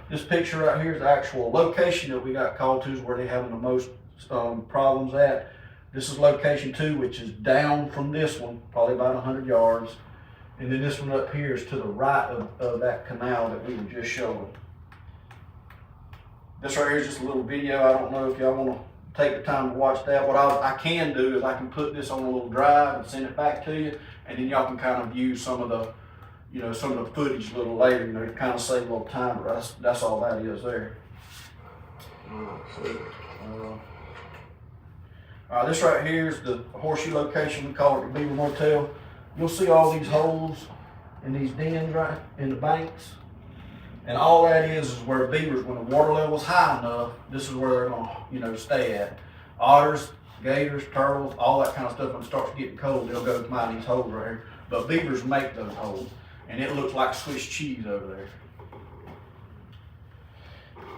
H: This picture right here is the actual location that we got called to, is where they're having the most problems at. This is location 2, which is down from this one, probably about 100 yards. And then this one up here is to the right of that canal that we were just showing. This right here is just a little video. I don't know if y'all want to take the time to watch that. What I can do is I can put this on a little drive and send it back to you, and then y'all can kind of view some of the, some of the footage a little later, to kind of save a little time. But that's all that is there. This right here is the horseshoe location. We call it the Beaver Motel. You'll see all these holes in these dens right in the banks. And all that is where beavers, when the water level is high enough, this is where they're going to, stay at. Otters, gators, turtles, all that kind of stuff, when it starts getting cold, they'll go mine these holes right here. But beavers make those holes, and it looks like Swiss cheese over there.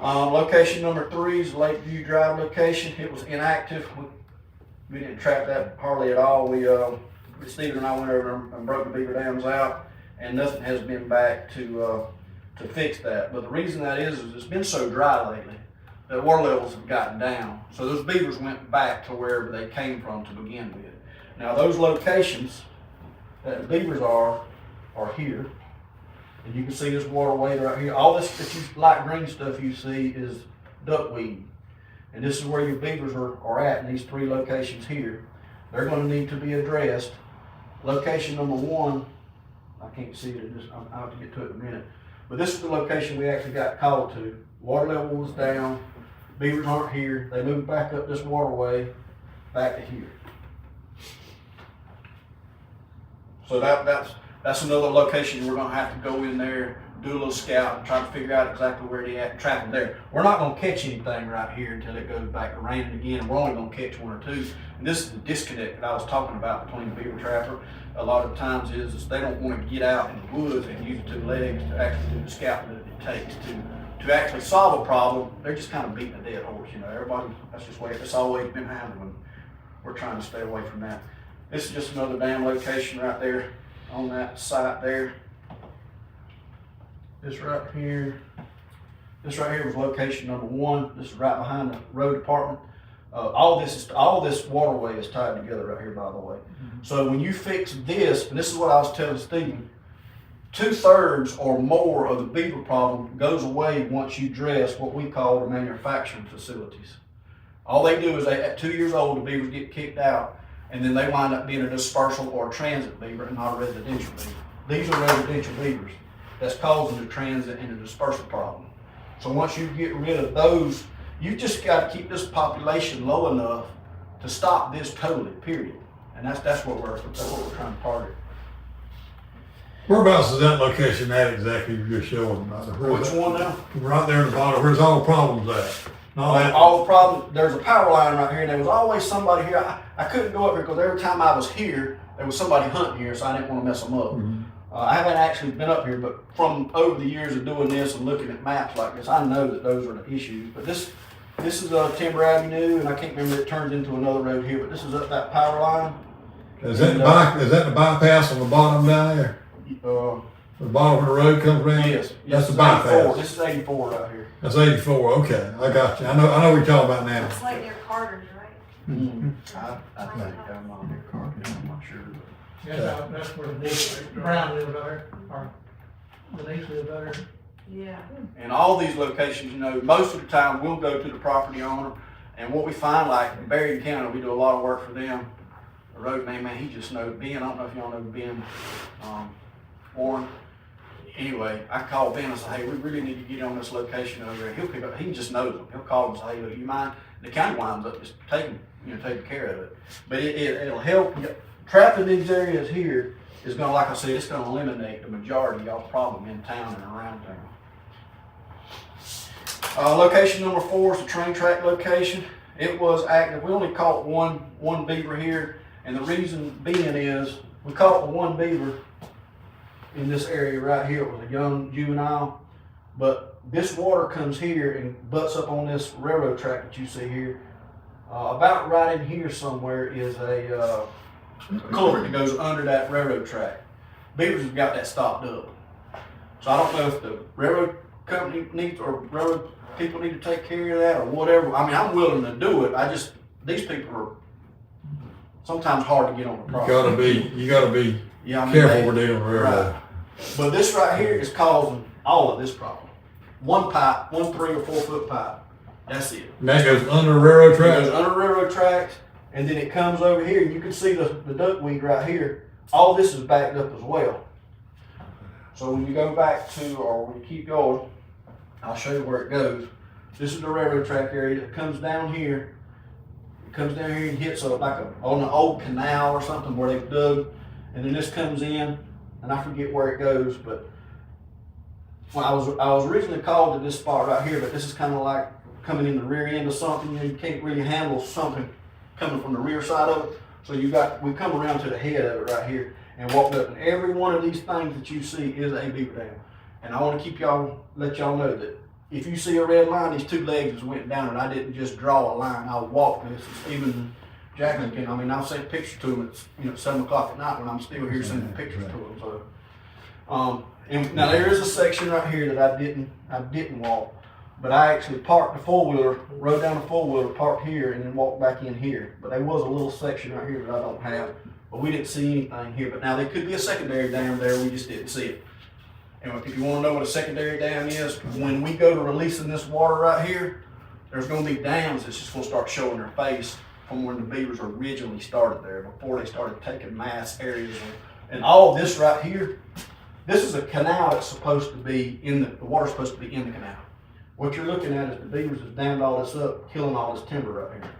H: Location number 3 is Lakeview Drive location. It was inactive. We didn't trap that hardly at all. Stephen and I went over and broke the beaver dams out, and nothing has been back to fix that. But the reason that is it's been so dry lately that water levels have gotten down. So those beavers went back to wherever they came from to begin with. Now those locations that the beavers are here. And you can see this waterway right here. All this light green stuff you see is duckweed. And this is where your beavers are at in these 3 locations here. They're going to need to be addressed. Location number 1, I can't see it, I'll have to get to it in a minute. But this is the location we actually got called to. Water level was down, beavers aren't here. They moved back up this waterway back to here. So that's another location we're going to have to go in there, do a little scout, and try to figure out exactly where they're at and trap them there. We're not going to catch anything right here until it goes back to raining again, and we're only going to catch 1 or 2. And this is the disconnect that I was talking about between the beaver trapper. A lot of times is they don't want to get out in the woods and use 2 legs to actually do the scouting that it takes to actually solve a problem. They're just kind of beating a dead horse, Everybody, that's just the way it's always been handled. We're trying to stay away from that. This is just another dam location right there on that site there. This right here was location number 1. This is right behind the road department. All this waterway is tied together right here, by the way. So when you fix this, and this is what I was telling Stephen, 2/3 or more of the beaver problem goes away once you address what we call the manufacturing facilities. All they do is at 2 years old, the beavers get kicked out, and then they wind up being a dispersal or a transit beaver and not a residential beaver. These are residential beavers that's causing the transit and the dispersal problem. So once you get rid of those, you just got to keep this population low enough to stop this totally, period. And that's what we're trying to target.
A: Whereabouts is that location at exactly you're showing? Where's
H: Which
A: that?
H: one now?
A: Right there in the bottom, where's all the problems at? No, that,
H: All the problem, there's a power line right here, and there was always somebody here. I couldn't go up here because every time I was here, there was somebody hunting here, so I didn't want to mess them up. I haven't actually been up here, but from over the years of doing this and looking at maps like this, I know that those are the issues. But this is Timber Avenue, and I can't remember, it turns into another road here, but this is up that power line.
A: is that the bypass on the bottom down there? The bottom of the road comes around?
H: Yes.
A: That's the
H: 84.
A: bypass.
H: This is 84 right here.
A: That's 84, okay, I got you. I know what you're talking about now.
C: It's like near Carter's, right?
H: I think I'm not here, I'm not sure.
G: That's where the Brown lives out there, or Denise lives out there.
C: Yeah.
H: And all these locations, you know, most of the time we'll go to the property owner, and what we find, like in Berrien County, we do a lot of work for them. The road man, he just knows Ben. I don't know if y'all know Ben Warren. Anyway, I called Ben and said, hey, we really need to get on this location over there. He'll pick up, he just knows them. He'll call and say, hey, look, you mind? The county winds up just taking care of it. But it'll help. Trapping these areas here is gonna, like I said, it's gonna eliminate the majority of y'all's problem in town and around town. Location number 4 is the train track location. It was active. We only caught one beaver here, and the reason being is we caught the one beaver in this area right here. It was a young juvenile, but this water comes here and butts up on this railroad track that you see here. About right in here somewhere is a culvert that goes under that railroad track. Beavers have got that stopped up. So I don't know if the railroad company needs, or railroad people need to take care of that or whatever. I mean, I'm willing to do it. These people are sometimes hard to get on the property.
A: You gotta be
H: Yeah, I mean,
A: careful with dealing with railroad.
H: Right. But this right here is causing all of this problem. One pipe, 3 or 4 foot pipe. That's it.
A: And that goes under the railroad
H: It
A: track?
H: goes under railroad tracks, and then it comes over here. You can see the duckweed right here. All this is backed up as well. So when you go back to, or when you keep going, I'll show you where it goes. This is the railroad track area that comes down here. It comes down here and hits on an old canal or something where they've dug, and then this comes in, and I forget where it goes, but when I was originally called to this spot right here, but this is kind of like coming in the rear end of something. You can't really handle something coming from the rear side of it. So we come around to the head of it right here and walked up, and every one of these things that you see is a beaver dam. And I want to let y'all know that if you see a red line, these 2 legs went down, and I didn't just draw a line. I walked this. Even Jacqueline can. I mean, I'll send pictures to them at 7 o'clock at night when I'm still here sending pictures to them. So, and now there is a section right here that I didn't walk, but I actually parked the 4-wheeler, rode down the 4-wheeler, parked here, and then walked back in here. But there was a little section right here that I don't have, but we didn't see anything here. But now there could be a secondary dam there, we just didn't see it. And if you want to know what a secondary dam is, when we go to releasing this water right here, there's going to be dams that's just going to start showing their face from when the beavers originally started there, before they started taking mass areas. And all this right here, this is a canal that's supposed to be the water's supposed to be in the canal. What you're looking at is the beavers have dammed all this up, killing all this timber right here.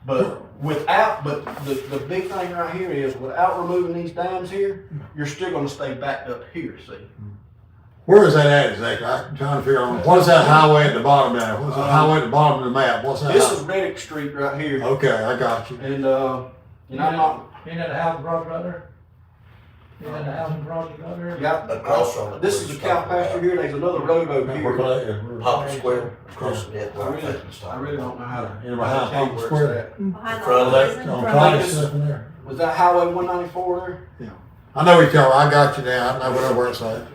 H: But the big thing right here is, without removing these dams here, you're still gonna stay backed up here, see?
A: Where is that at exactly? I'm trying to figure out, what is that highway at the bottom there? What's the highway at the bottom of the map? What's that?
H: This is Reddick Street right here.
A: Okay, I got you.
H: And, I'm not,
G: Ain't that a housing project out there? Ain't that a housing project out there?
H: yeah,
E: Across from
H: this is a cow pasture here, there's another road over here.
E: Poplar Square, across from that.
H: I really don't know how to.
A: In behind
H: tell you
A: Poplar
H: where
A: Square.
H: it's
C: Behind the
E: Front left,
C: prison.
A: On
B: Right.
A: Clinch stuff in there.
H: at. Was that Highway 194 there?
A: I know what y'all, I got you now, I know where it's at.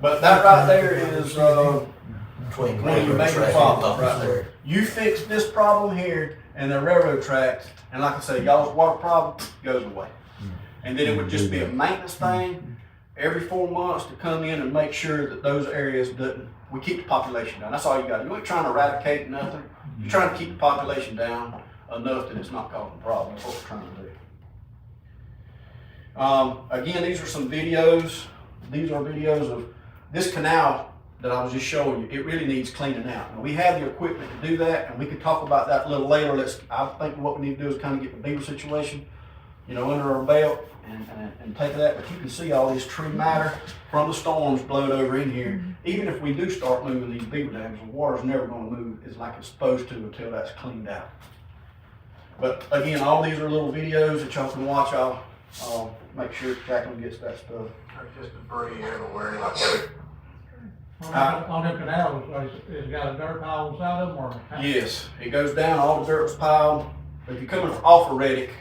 H: But that right there is,
E: Between
H: when you
E: railroad
H: make
E: track
H: the
E: and
H: problem right
E: Poplar
H: there. You fix this problem here and the railroad tracks, and like I said, y'all's water problem goes away. And then it would just be a maintenance thing every 4 months to come in and make sure that those areas we keep the population down. That's all you got. You ain't trying to eradicate nothing. You're trying to keep the population down enough that it's not causing a problem. That's what we're trying to do. Again, these are some videos. These are videos of this canal that I was just showing you. It really needs cleaning out. And we have the equipment to do that, and we can talk about that a little later. I think what we need to do is kind of get the beaver situation. under our belt and take that. But you can see all this tree matter from the storms blowed over in here. Even if we do start moving these beaver dams, the water's never gonna move as like it's supposed to until that's cleaned out. But again, all these are little videos that y'all can watch. I'll make sure Jacqueline gets that stuff.
F: There's just debris everywhere.
G: On them canals, it's got a dirt pile on the side of them, or?
H: Yes, it goes down, all the dirt was piled. If you're coming off of Reddick,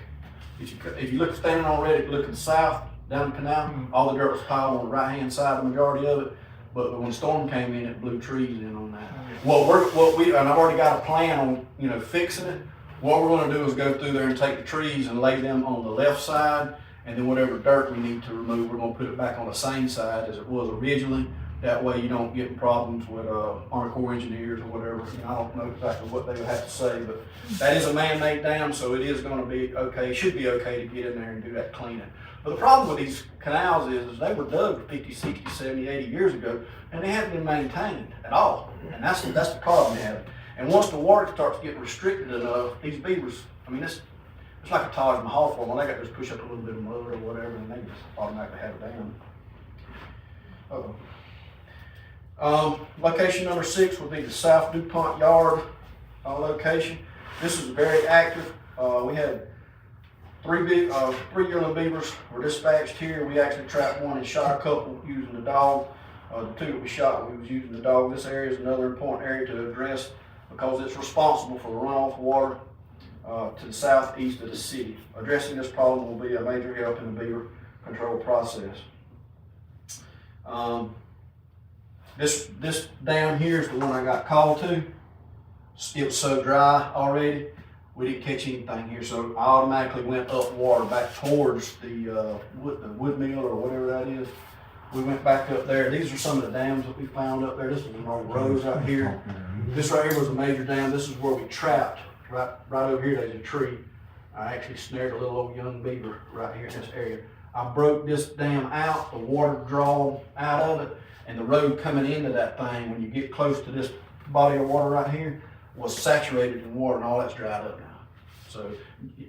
H: if you look standing on Reddick looking south down the canal, all the dirt was piled on the right-hand side, the majority of it. But when the storm came in, it blew trees in on that. And I've already got a plan on, fixing it. What we're gonna do is go through there and take the trees and lay them on the left side, and then whatever dirt we need to remove, we're gonna put it back on the same side as it was originally. That way you don't get in problems with Army Corps engineers or whatever. I don't know exactly what they would have to say, but that is a man-made dam, so it is gonna be okay. It should be okay to get in there and do that cleaning. But the problem with these canals is they were dug 50, 60, 70, 80 years ago, and they haven't been maintained at all. And that's the problem we have. And once the water starts getting restricted enough, these beavers, it's like a Taj Mahal for them. All they got to do is push up a little bit of mud or whatever, and they just automatically have a dam. Location number 6 would be the South DuPont Yard location. This is very active. We had three yearling beavers were dispatched here. We actually trapped one and shot a couple using the dog. The 2 that we shot, we was using the dog. This area is another important area to address because it's responsible for the runoff water to the southeast of the city. Addressing this problem will be a major help in the beaver control process. This dam here is the one I got called to. It was so dry already, we didn't catch anything here, so I automatically went up water back towards the wood mill or whatever that is. We went back up there. These are some of the dams that we found up there. This was an old rose out here. This right here was a major dam. This is where we trapped. Right over here, there's a tree. I actually snared a little old young beaver right here in this area. I broke this dam out, the water drawn out of it, and the road coming into that thing, when you get close to this body of water right here, was saturated in water, and all that's dried up now. So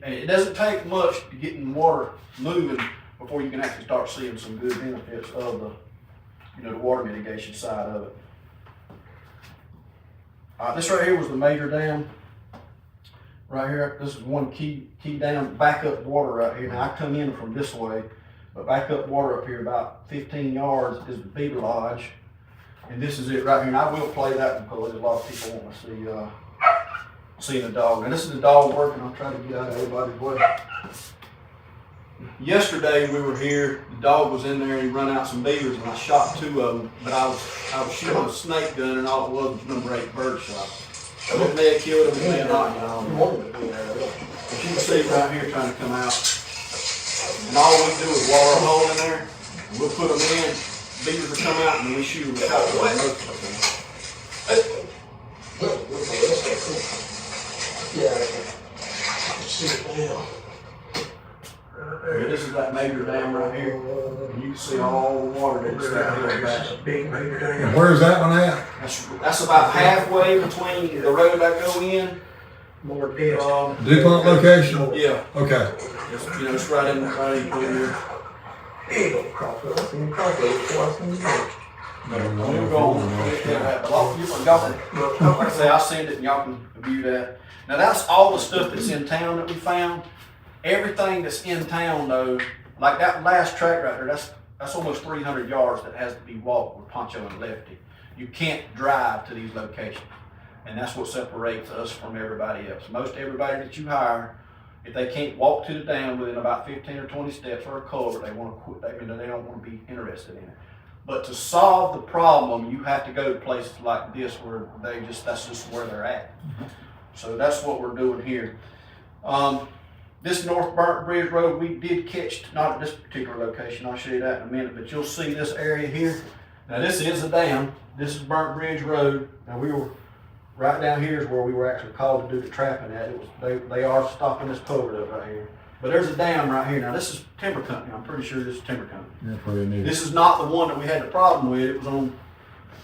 H: it doesn't take much to get the water moving before you can actually start seeing some good benefits of the water mitigation side of it. This right here was the major dam. Right here, this is one key dam, backup water right here. Now I come in from this way, but backup water up here about 15 yards is the beaver lodge. And this is it right here. And I will play that because a lot of people want to see the dog. And this is the dog working. I'll try to get out of everybody's way. Yesterday we were here, the dog was in there and he run out some beavers and I shot 2 of them, but I was shooting a snake gun and all it was number 8 bird shot. So it may have killed him, it may have not, But you can see right here trying to come out. And all we do is water a hole in there, and we'll put them in, beavers will come out and then we shoot them shotgun. Yeah, this is that major dam right here. And you can see all the water that's out here back.
A: And where's that one at?
H: That's about halfway between the road I go in.
A: DuPont location?
H: Yeah.
A: Okay.
H: It's right in between here. We'll go on. Like I say, I'll send it and y'all can view that. Now that's all the stuff that's in town that we found. Everything that's in town though, like that last track right there, that's almost 300 yards that has to be walked with Poncho and Lefty. You can't drive to these locations. And that's what separates us from everybody else. Most everybody that you hire, if they can't walk to the dam within about 15 or 20 steps or a culvert, they want to quit. They don't want to be interested in it. But to solve the problem, you have to go to places like this where that's just where they're at. So that's what we're doing here. This North Burnt Bridge Road, we did catch, not at this particular location, I'll show you that in a minute, but you'll see this area here. Now this is a dam. This is Burnt Bridge Road. Now we were right down here is where we were actually called to do the trapping at. They are stopping this culvert up right here. But there's a dam right here. Now this is timber company. I'm pretty sure this is timber company.
A: Yeah, pretty neat.
H: This is not the one that we had the problem with. It was on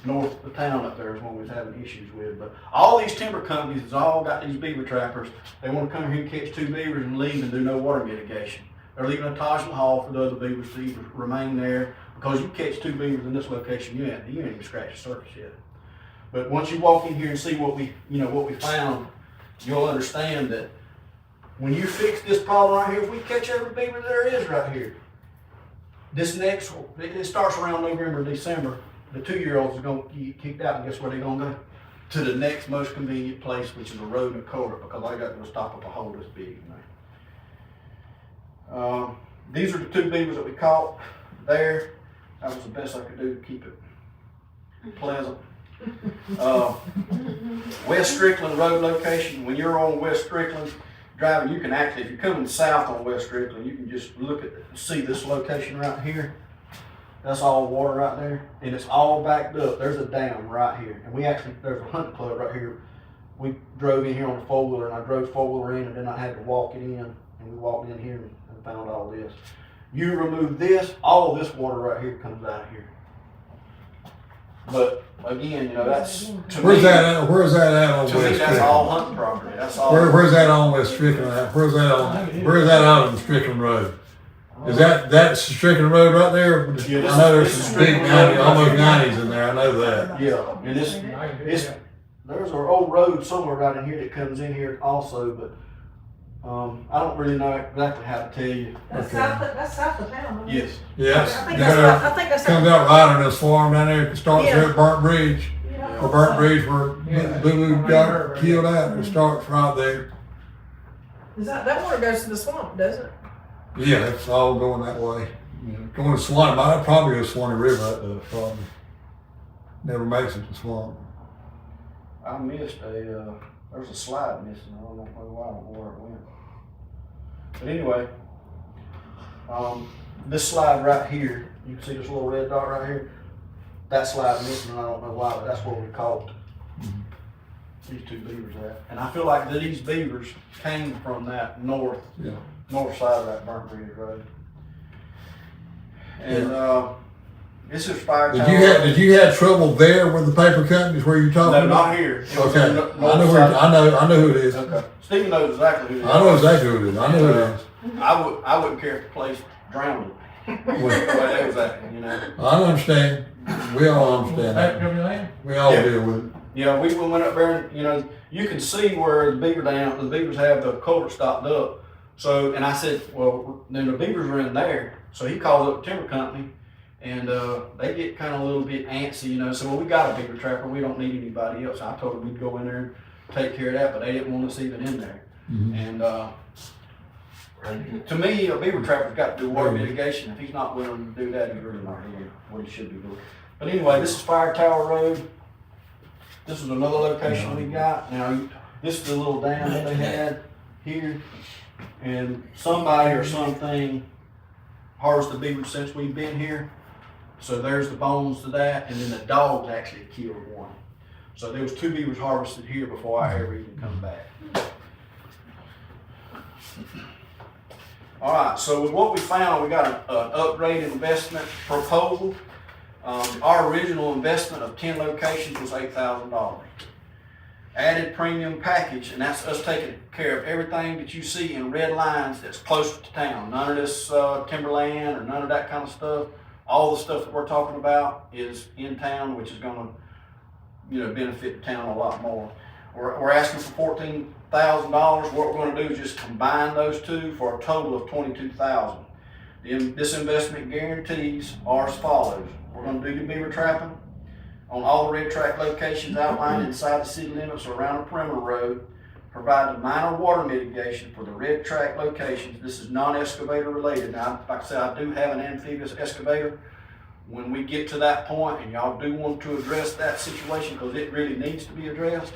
H: north of the town up there is one we was having issues with. But all these timber companies has all got these beaver trappers. They want to come here and catch 2 beavers and leave and do no water mitigation. They're leaving a Taj Mahal for the other beavers to even remain there, because you catch 2 beavers in this location, you ain't even scratched the surface yet. But once you walk in here and see what we found, you'll understand that when you fix this problem right here, if we catch every beaver there is right here, this next, it starts around November, December, the 2-year-olds are gonna get kicked out, and guess where they're gonna go? To the next most convenient place, which is a road and a culvert, because I got to stop up a hole this big. These are the 2 beavers that we caught there. That was the best I could do to keep it pleasant. West Strickland Road location. When you're on West Strickland driving, you can actually, if you're coming south on West Strickland, you can just see this location right here. That's all water right there, and it's all backed up. There's a dam right here, and there's a hunting club right here. We drove in here on the 4-wheeler, and I drove 4-wheeler in, and then I had to walk it in, and we walked in here and found all this. You remove this, all of this water right here comes out of here. But again, that's to
A: Where's
H: me.
A: that at? Where's that at on
H: To
A: West
H: me, that's
A: Strickland?
H: all hunting property. That's all.
A: Where's that on West Strickland at? Where's that out on Strickland Road? Is that's Strickland Road right there?
H: Yeah,
A: I know there's
H: this is
A: some big
H: Strickland
A: 90,
H: Road.
A: almost 90s in there. I know that.
H: Yeah, and there's an old road somewhere right in here that comes in here also, but I don't really know exactly how to tell you.
B: That's
A: Okay.
B: south of town. isn't it?
H: Yes.
A: Yes.
B: I think that's
A: Comes out right on this farm down there. It starts
B: Yeah.
A: there at Burnt Bridge.
B: Yeah.
A: The Burnt Bridge where
G: Yeah.
A: Boo got killed at. It starts right there.
B: Is that water goes to the swamp, doesn't it?
A: Yeah, it's all going that way. Going to Swanee, might probably go Swanee River, probably. Never makes it to Swanee.
H: I missed there's a slide missing. I don't know why, I don't know where it went. But anyway, this slide right here, you can see this little red dot right here. That slide missing, and I don't know why, but that's where we caught these 2 beavers at. And I feel like these beavers came from that north side of that Burnt Bridge Road. And this is fire tower.
A: Did you have trouble there with the paper companies where you're talking
H: No,
A: about?
H: not here. It was
A: Okay,
H: on the
A: I know
H: north
A: where,
H: side.
A: I know who it is.
H: Okay. Stephen knows exactly who it is.
A: I know exactly who it is. I know who it is.
H: I wouldn't care if the place drowned. The way they was acting,
A: I understand. We all understand
G: Back
A: that.
G: of your land?
A: We all
H: Yeah.
A: deal with it.
H: Yeah, we went up there and, you can see where the beavers have the culvert stopped up. So, and I said, well, then the beavers are in there. So he calls up the timber company, and they get kind of a little bit antsy, so, well, we got a beaver trapper, we don't need anybody else. I told them we'd go in there and take care of that, but they didn't want us even in there.
A: Mhm.
H: And to me, a beaver trapper's got to do water mitigation. If he's not willing to do that, he's really not doing what he should be doing. But anyway, this is Fire Tower Road. This is another location we got. Now, this is the little dam that they had here. And somebody or something harvested beaver since we've been here. So there's the bones to that, and then the dogs actually killed one. So there was 2 beavers harvested here before I ever even come back. All right, so with what we found, we got an upgrade investment proposal. Our original investment of 10 locations was $8,000. Added premium package, and that's us taking care of everything that you see in red lines that's close to town. None of this timberland or none of that kind of stuff. All the stuff that we're talking about is in town, which is gonna, benefit the town a lot more. We're asking for $14,000. What we're gonna do is just combine those 2 for a total of $22,000. This investment guarantees are as follows. We're gonna do your beaver trapping on all the red track locations outlined inside the city limits or around the perimeter road. Provide the minor water mitigation for the red track locations. This is non-excavator related. Now, like I said, I do have an amphibious excavator. When we get to that point and y'all do want to address that situation, because it really needs to be addressed,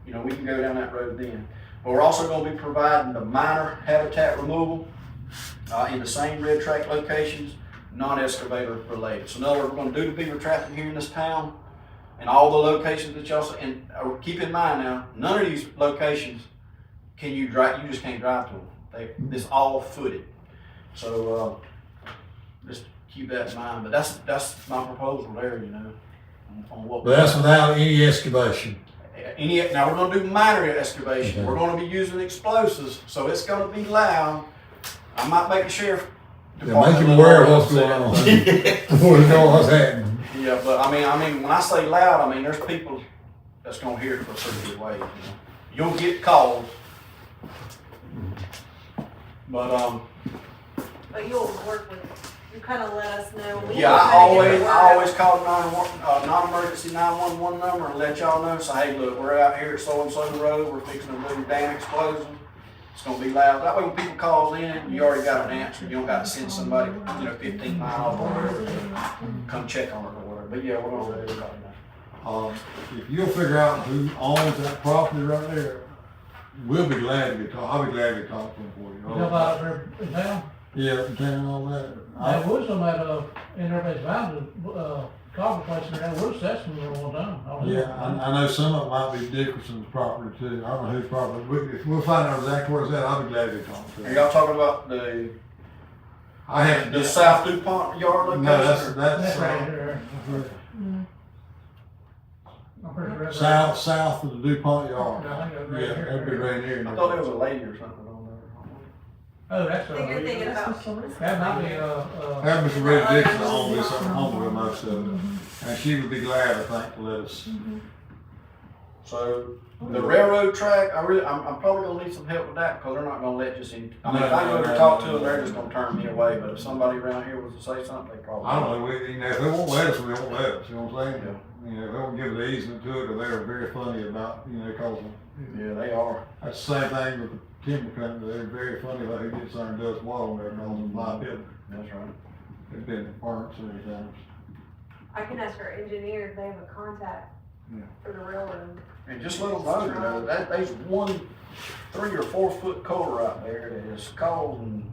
H: we can go down that road then. But we're also going to be providing the minor habitat removal in the same red track locations, non-excavator related. So in other words, we're going to do the beaver trapping here in this town and all the locations that y'all see. And keep in mind now, none of these locations can you drive. You just can't drive to them. This all footed. So just keep that in mind. But that's my proposal there. On what.
A: But that's without any excavation.
H: Now we're going to do minor excavation. We're going to be using explosives, so it's going to be loud. I might make the sheriff.
A: Yeah, make him aware of what's going on. Before you know what's happening.
H: Yeah, but I mean, when I say loud, I mean, there's people that's gonna hear it for a pretty good way, you know. You'll get calls. But,
C: But you'll work with, you kinda let us know. We
H: yeah,
C: can
H: I
C: kinda get the word out.
H: always call the non-emergency 911 number and let y'all know, say, hey, look, we're out here at so-and-so road, we're fixing to do a dam explosion. It's gonna be loud. That way when people calls in, you already got an answer. You don't got to send somebody, 15 miles or whatever to come check on it or whatever. But yeah, we're gonna let everybody know.
A: If you'll figure out who owns that property right there, we'll be glad to get talk. I'll be glad to talk to them for you.
G: You know about there in town?
A: Yeah, in town and all that.
G: There was some that, in everybody's bound to, coffee place in there, was assessing them one time. I don't know.
A: Yeah, I know some of it might be Dickerson's property too. I don't know whose property. If we'll find out exactly where it's at, I'll be glad to talk to
H: Are
A: them.
H: y'all talking about the South DuPont yard location?
A: No,
G: That's
A: that's
G: right there. I'm pretty sure that's right.
A: south of the DuPont yard.
G: I think that's right
A: Yeah,
G: here.
A: that'd be right here.
H: I thought there was a lady or something on there.
G: Oh, that's,
C: I think you're thinking about.
G: that might be,
A: Have Mr. Red Dixon on this, on with most of it. And she would be glad, I think, to let us.
H: So the railroad track, I'm probably gonna need some help with that because they're not gonna let you in. I mean, if I go to talk to them, they're just gonna turn me away. But if somebody around here was to say something, they probably.
A: I don't know, if they won't let us, we won't let us, you know what I'm saying? You know, if they won't give the easement to it, or they're very funny about, causing.
H: Yeah, they are.
A: That's the same thing with the timber company, they're very funny about who gets there and does what on there, causing liability.
H: That's right.
A: They've been burnt several times.
C: I can ask our engineer if they have a contact for the railroad.
H: And just let them know, that there's one 3 or 4 foot culvert right there that is causing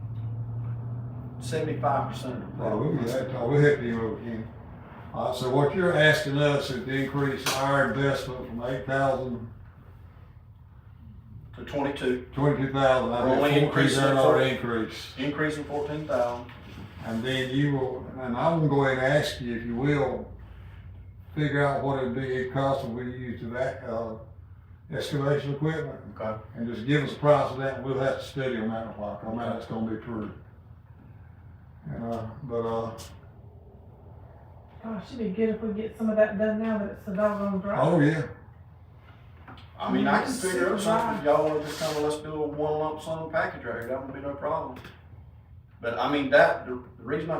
H: 75% of the
A: Yeah,
H: problem.
A: we'll get that, we'll help you over again. So what you're asking us is to increase our investment from 8,000
H: To 22,
A: 22,000,
H: We're
A: I
H: only
A: mean,
H: increasing
A: $14
H: it for-
A: increase.
H: increasing 14,000.
A: And then you will, and I will go ahead and ask you, if you will, figure out what it costs if we use that, excavation equipment.
H: Okay.
A: And just give us a price of that, and we'll have to study on that one, I mean, that's gonna be true. And,
B: Gosh, it'd be good if we get some of that done now that it's a doggone dry.
A: oh yeah,
H: I mean, I can figure out something, if y'all wanna just kinda, let's do a one lump sum package right here, that would be no problem. But I mean, the reason I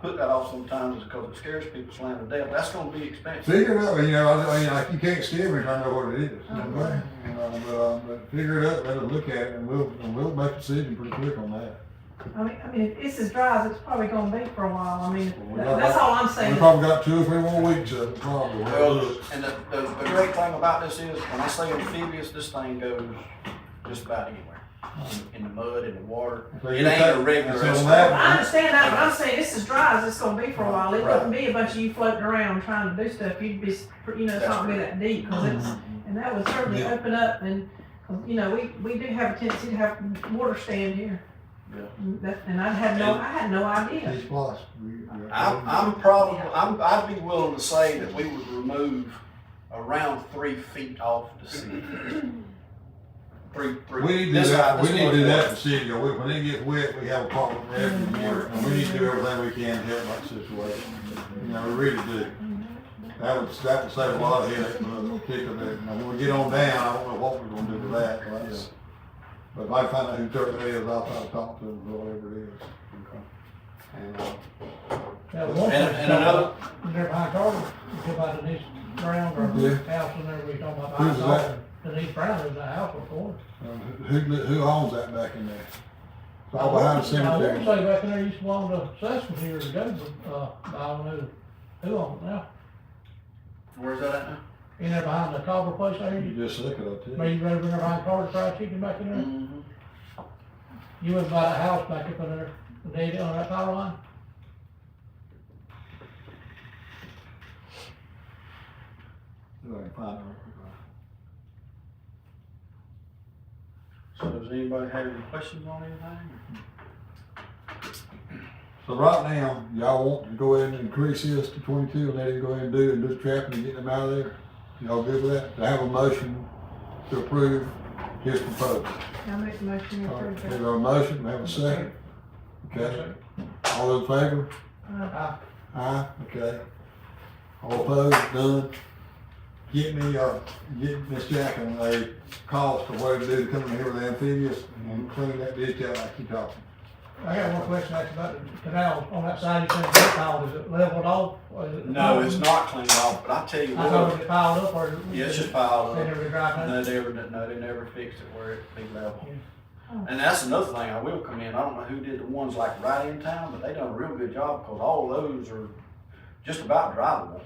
H: put that off sometimes is because it scares people slam to death, that's gonna be expensive.
A: figure it out, like you can't scare me if I know what it is, but figure it out, let us look at it, and we'll make a decision pretty quick on that.
B: I mean, if it's as dry as it's probably gonna be for a while, I mean,
A: We got
B: that's all I'm
A: We
B: saying.
A: probably got 2 or 3 more weeks of it, probably.
H: Well, and the great thing about this is, when I say amphibious, this thing goes just about anywhere. In the mud, in the water.
A: So
H: It
A: you
H: ain't
A: take-
H: a regular.
A: so on
B: I
A: that-
B: understand that, but I'm saying it's as dry as it's gonna be for a while. It
H: Right.
B: wouldn't be a bunch of you floating around trying to do stuff. You'd be, it's not gonna be that deep, cause it's, and that would certainly
A: Yeah.
B: open up and, 'cause, we do have a tendency to have water stand here.
H: Yeah.
B: And I had no idea.
A: These plots,
H: I'd be willing to say that we would remove around 3 feet off the sea. Three.
A: We need to do
H: This
A: that,
H: high,
A: we
H: this
A: need to do
H: much
A: that
H: water.
A: in the city, when it gets wet, we have a problem every year, and we need to do everything we can to help that situation. We really do. That would save a lot of headache for us, kicking that, when we get on down, I don't know what we're gonna do with that, but if I find out who took it is, I'll try to talk to them, whatever it is.
G: that one
H: And
G: place
H: another,
G: there behind Carter, you go by Denise Brown or
A: Yeah.
G: house in there, we talking about
A: Who's
G: behind Carter. Denise Brown is that house before.
A: Who owns that back in there? It's all behind the
G: I
A: cemetery.
G: wouldn't say back in there used to belong to Sessions years ago, but, I don't know who owns it now.
H: where's that at now?
G: In there behind the Carver place there,
A: You just look it up too.
G: maybe you rode in there behind Carter Fried Chicken back in there.
H: Mm-hmm.
G: You wouldn't buy that house back up in there, the day on that power line?
A: See if I can find it.
H: So does anybody have any questions on anything?
A: So right now, y'all want to go ahead and increase this to 22 and let him go ahead and do the trapping and get them out of there? Y'all good with that? To have a motion to approve his proposal.
B: I make the motion to
A: All right,
B: approve
A: we
B: that.
A: have a motion, we have a second. Okay, all in favor? Aye, okay. All opposed, none? Get Miss Jackson a cost of what to do to come in here with amphibious and clean that ditch out like you talking.
G: I got one question actually about the canal on that side, you said it's piled, is it leveled off? Or is it?
H: No, it's not cleaned off, but I tell you
G: I thought
H: what,
G: it piled up or?
H: yeah, it's just piled
G: They
H: up.
G: never drive
H: No,
G: that?
H: they never fixed it where it be level.
G: Yeah.
H: And that's another thing, I will come in, I don't know who did the ones like right in town, but they done a real good job, cause all those are just about drivable.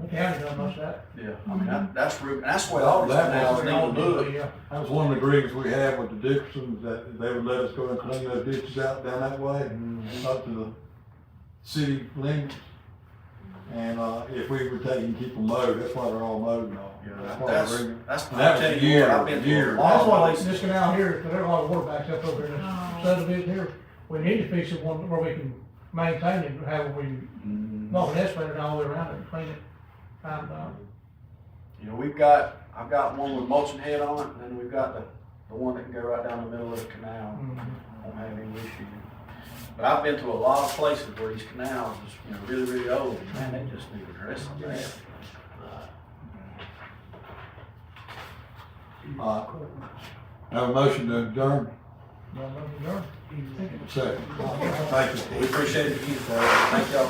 G: The county done most of that.
H: Yeah, I mean, that's real, and that's the way all these canals need to look.
G: Yeah.
A: That was one of the agreements we had with the Dickersons, that they would let us go and clean those ditches out down that way, up to the city limits. And, if we were taking, keep them mowed, that's why they're all mowed now.
H: Yeah,
A: part of the agreement.
H: that's,
A: And that
H: I tell
A: was
H: you what, I've been to a
A: years.
H: lot
G: That's
H: of
G: why
H: places.
G: this canal here, because there's a lot of water backs up over in this
B: Oh.
G: subdivision here. We need to fix it one where we can maintain it, have we knock an excavator all the way around it and clean it.
H: You know, I've got one with mulching head on it, and then we've got the one that can go right down the middle of the canal. Won't have any issue. But I've been to a lot of places where these canals is, you know, really, really old, and man, they just need addressing bad.
A: Have a motion to adjourn, second. Thank you.
H: We appreciate it again, thank y'all.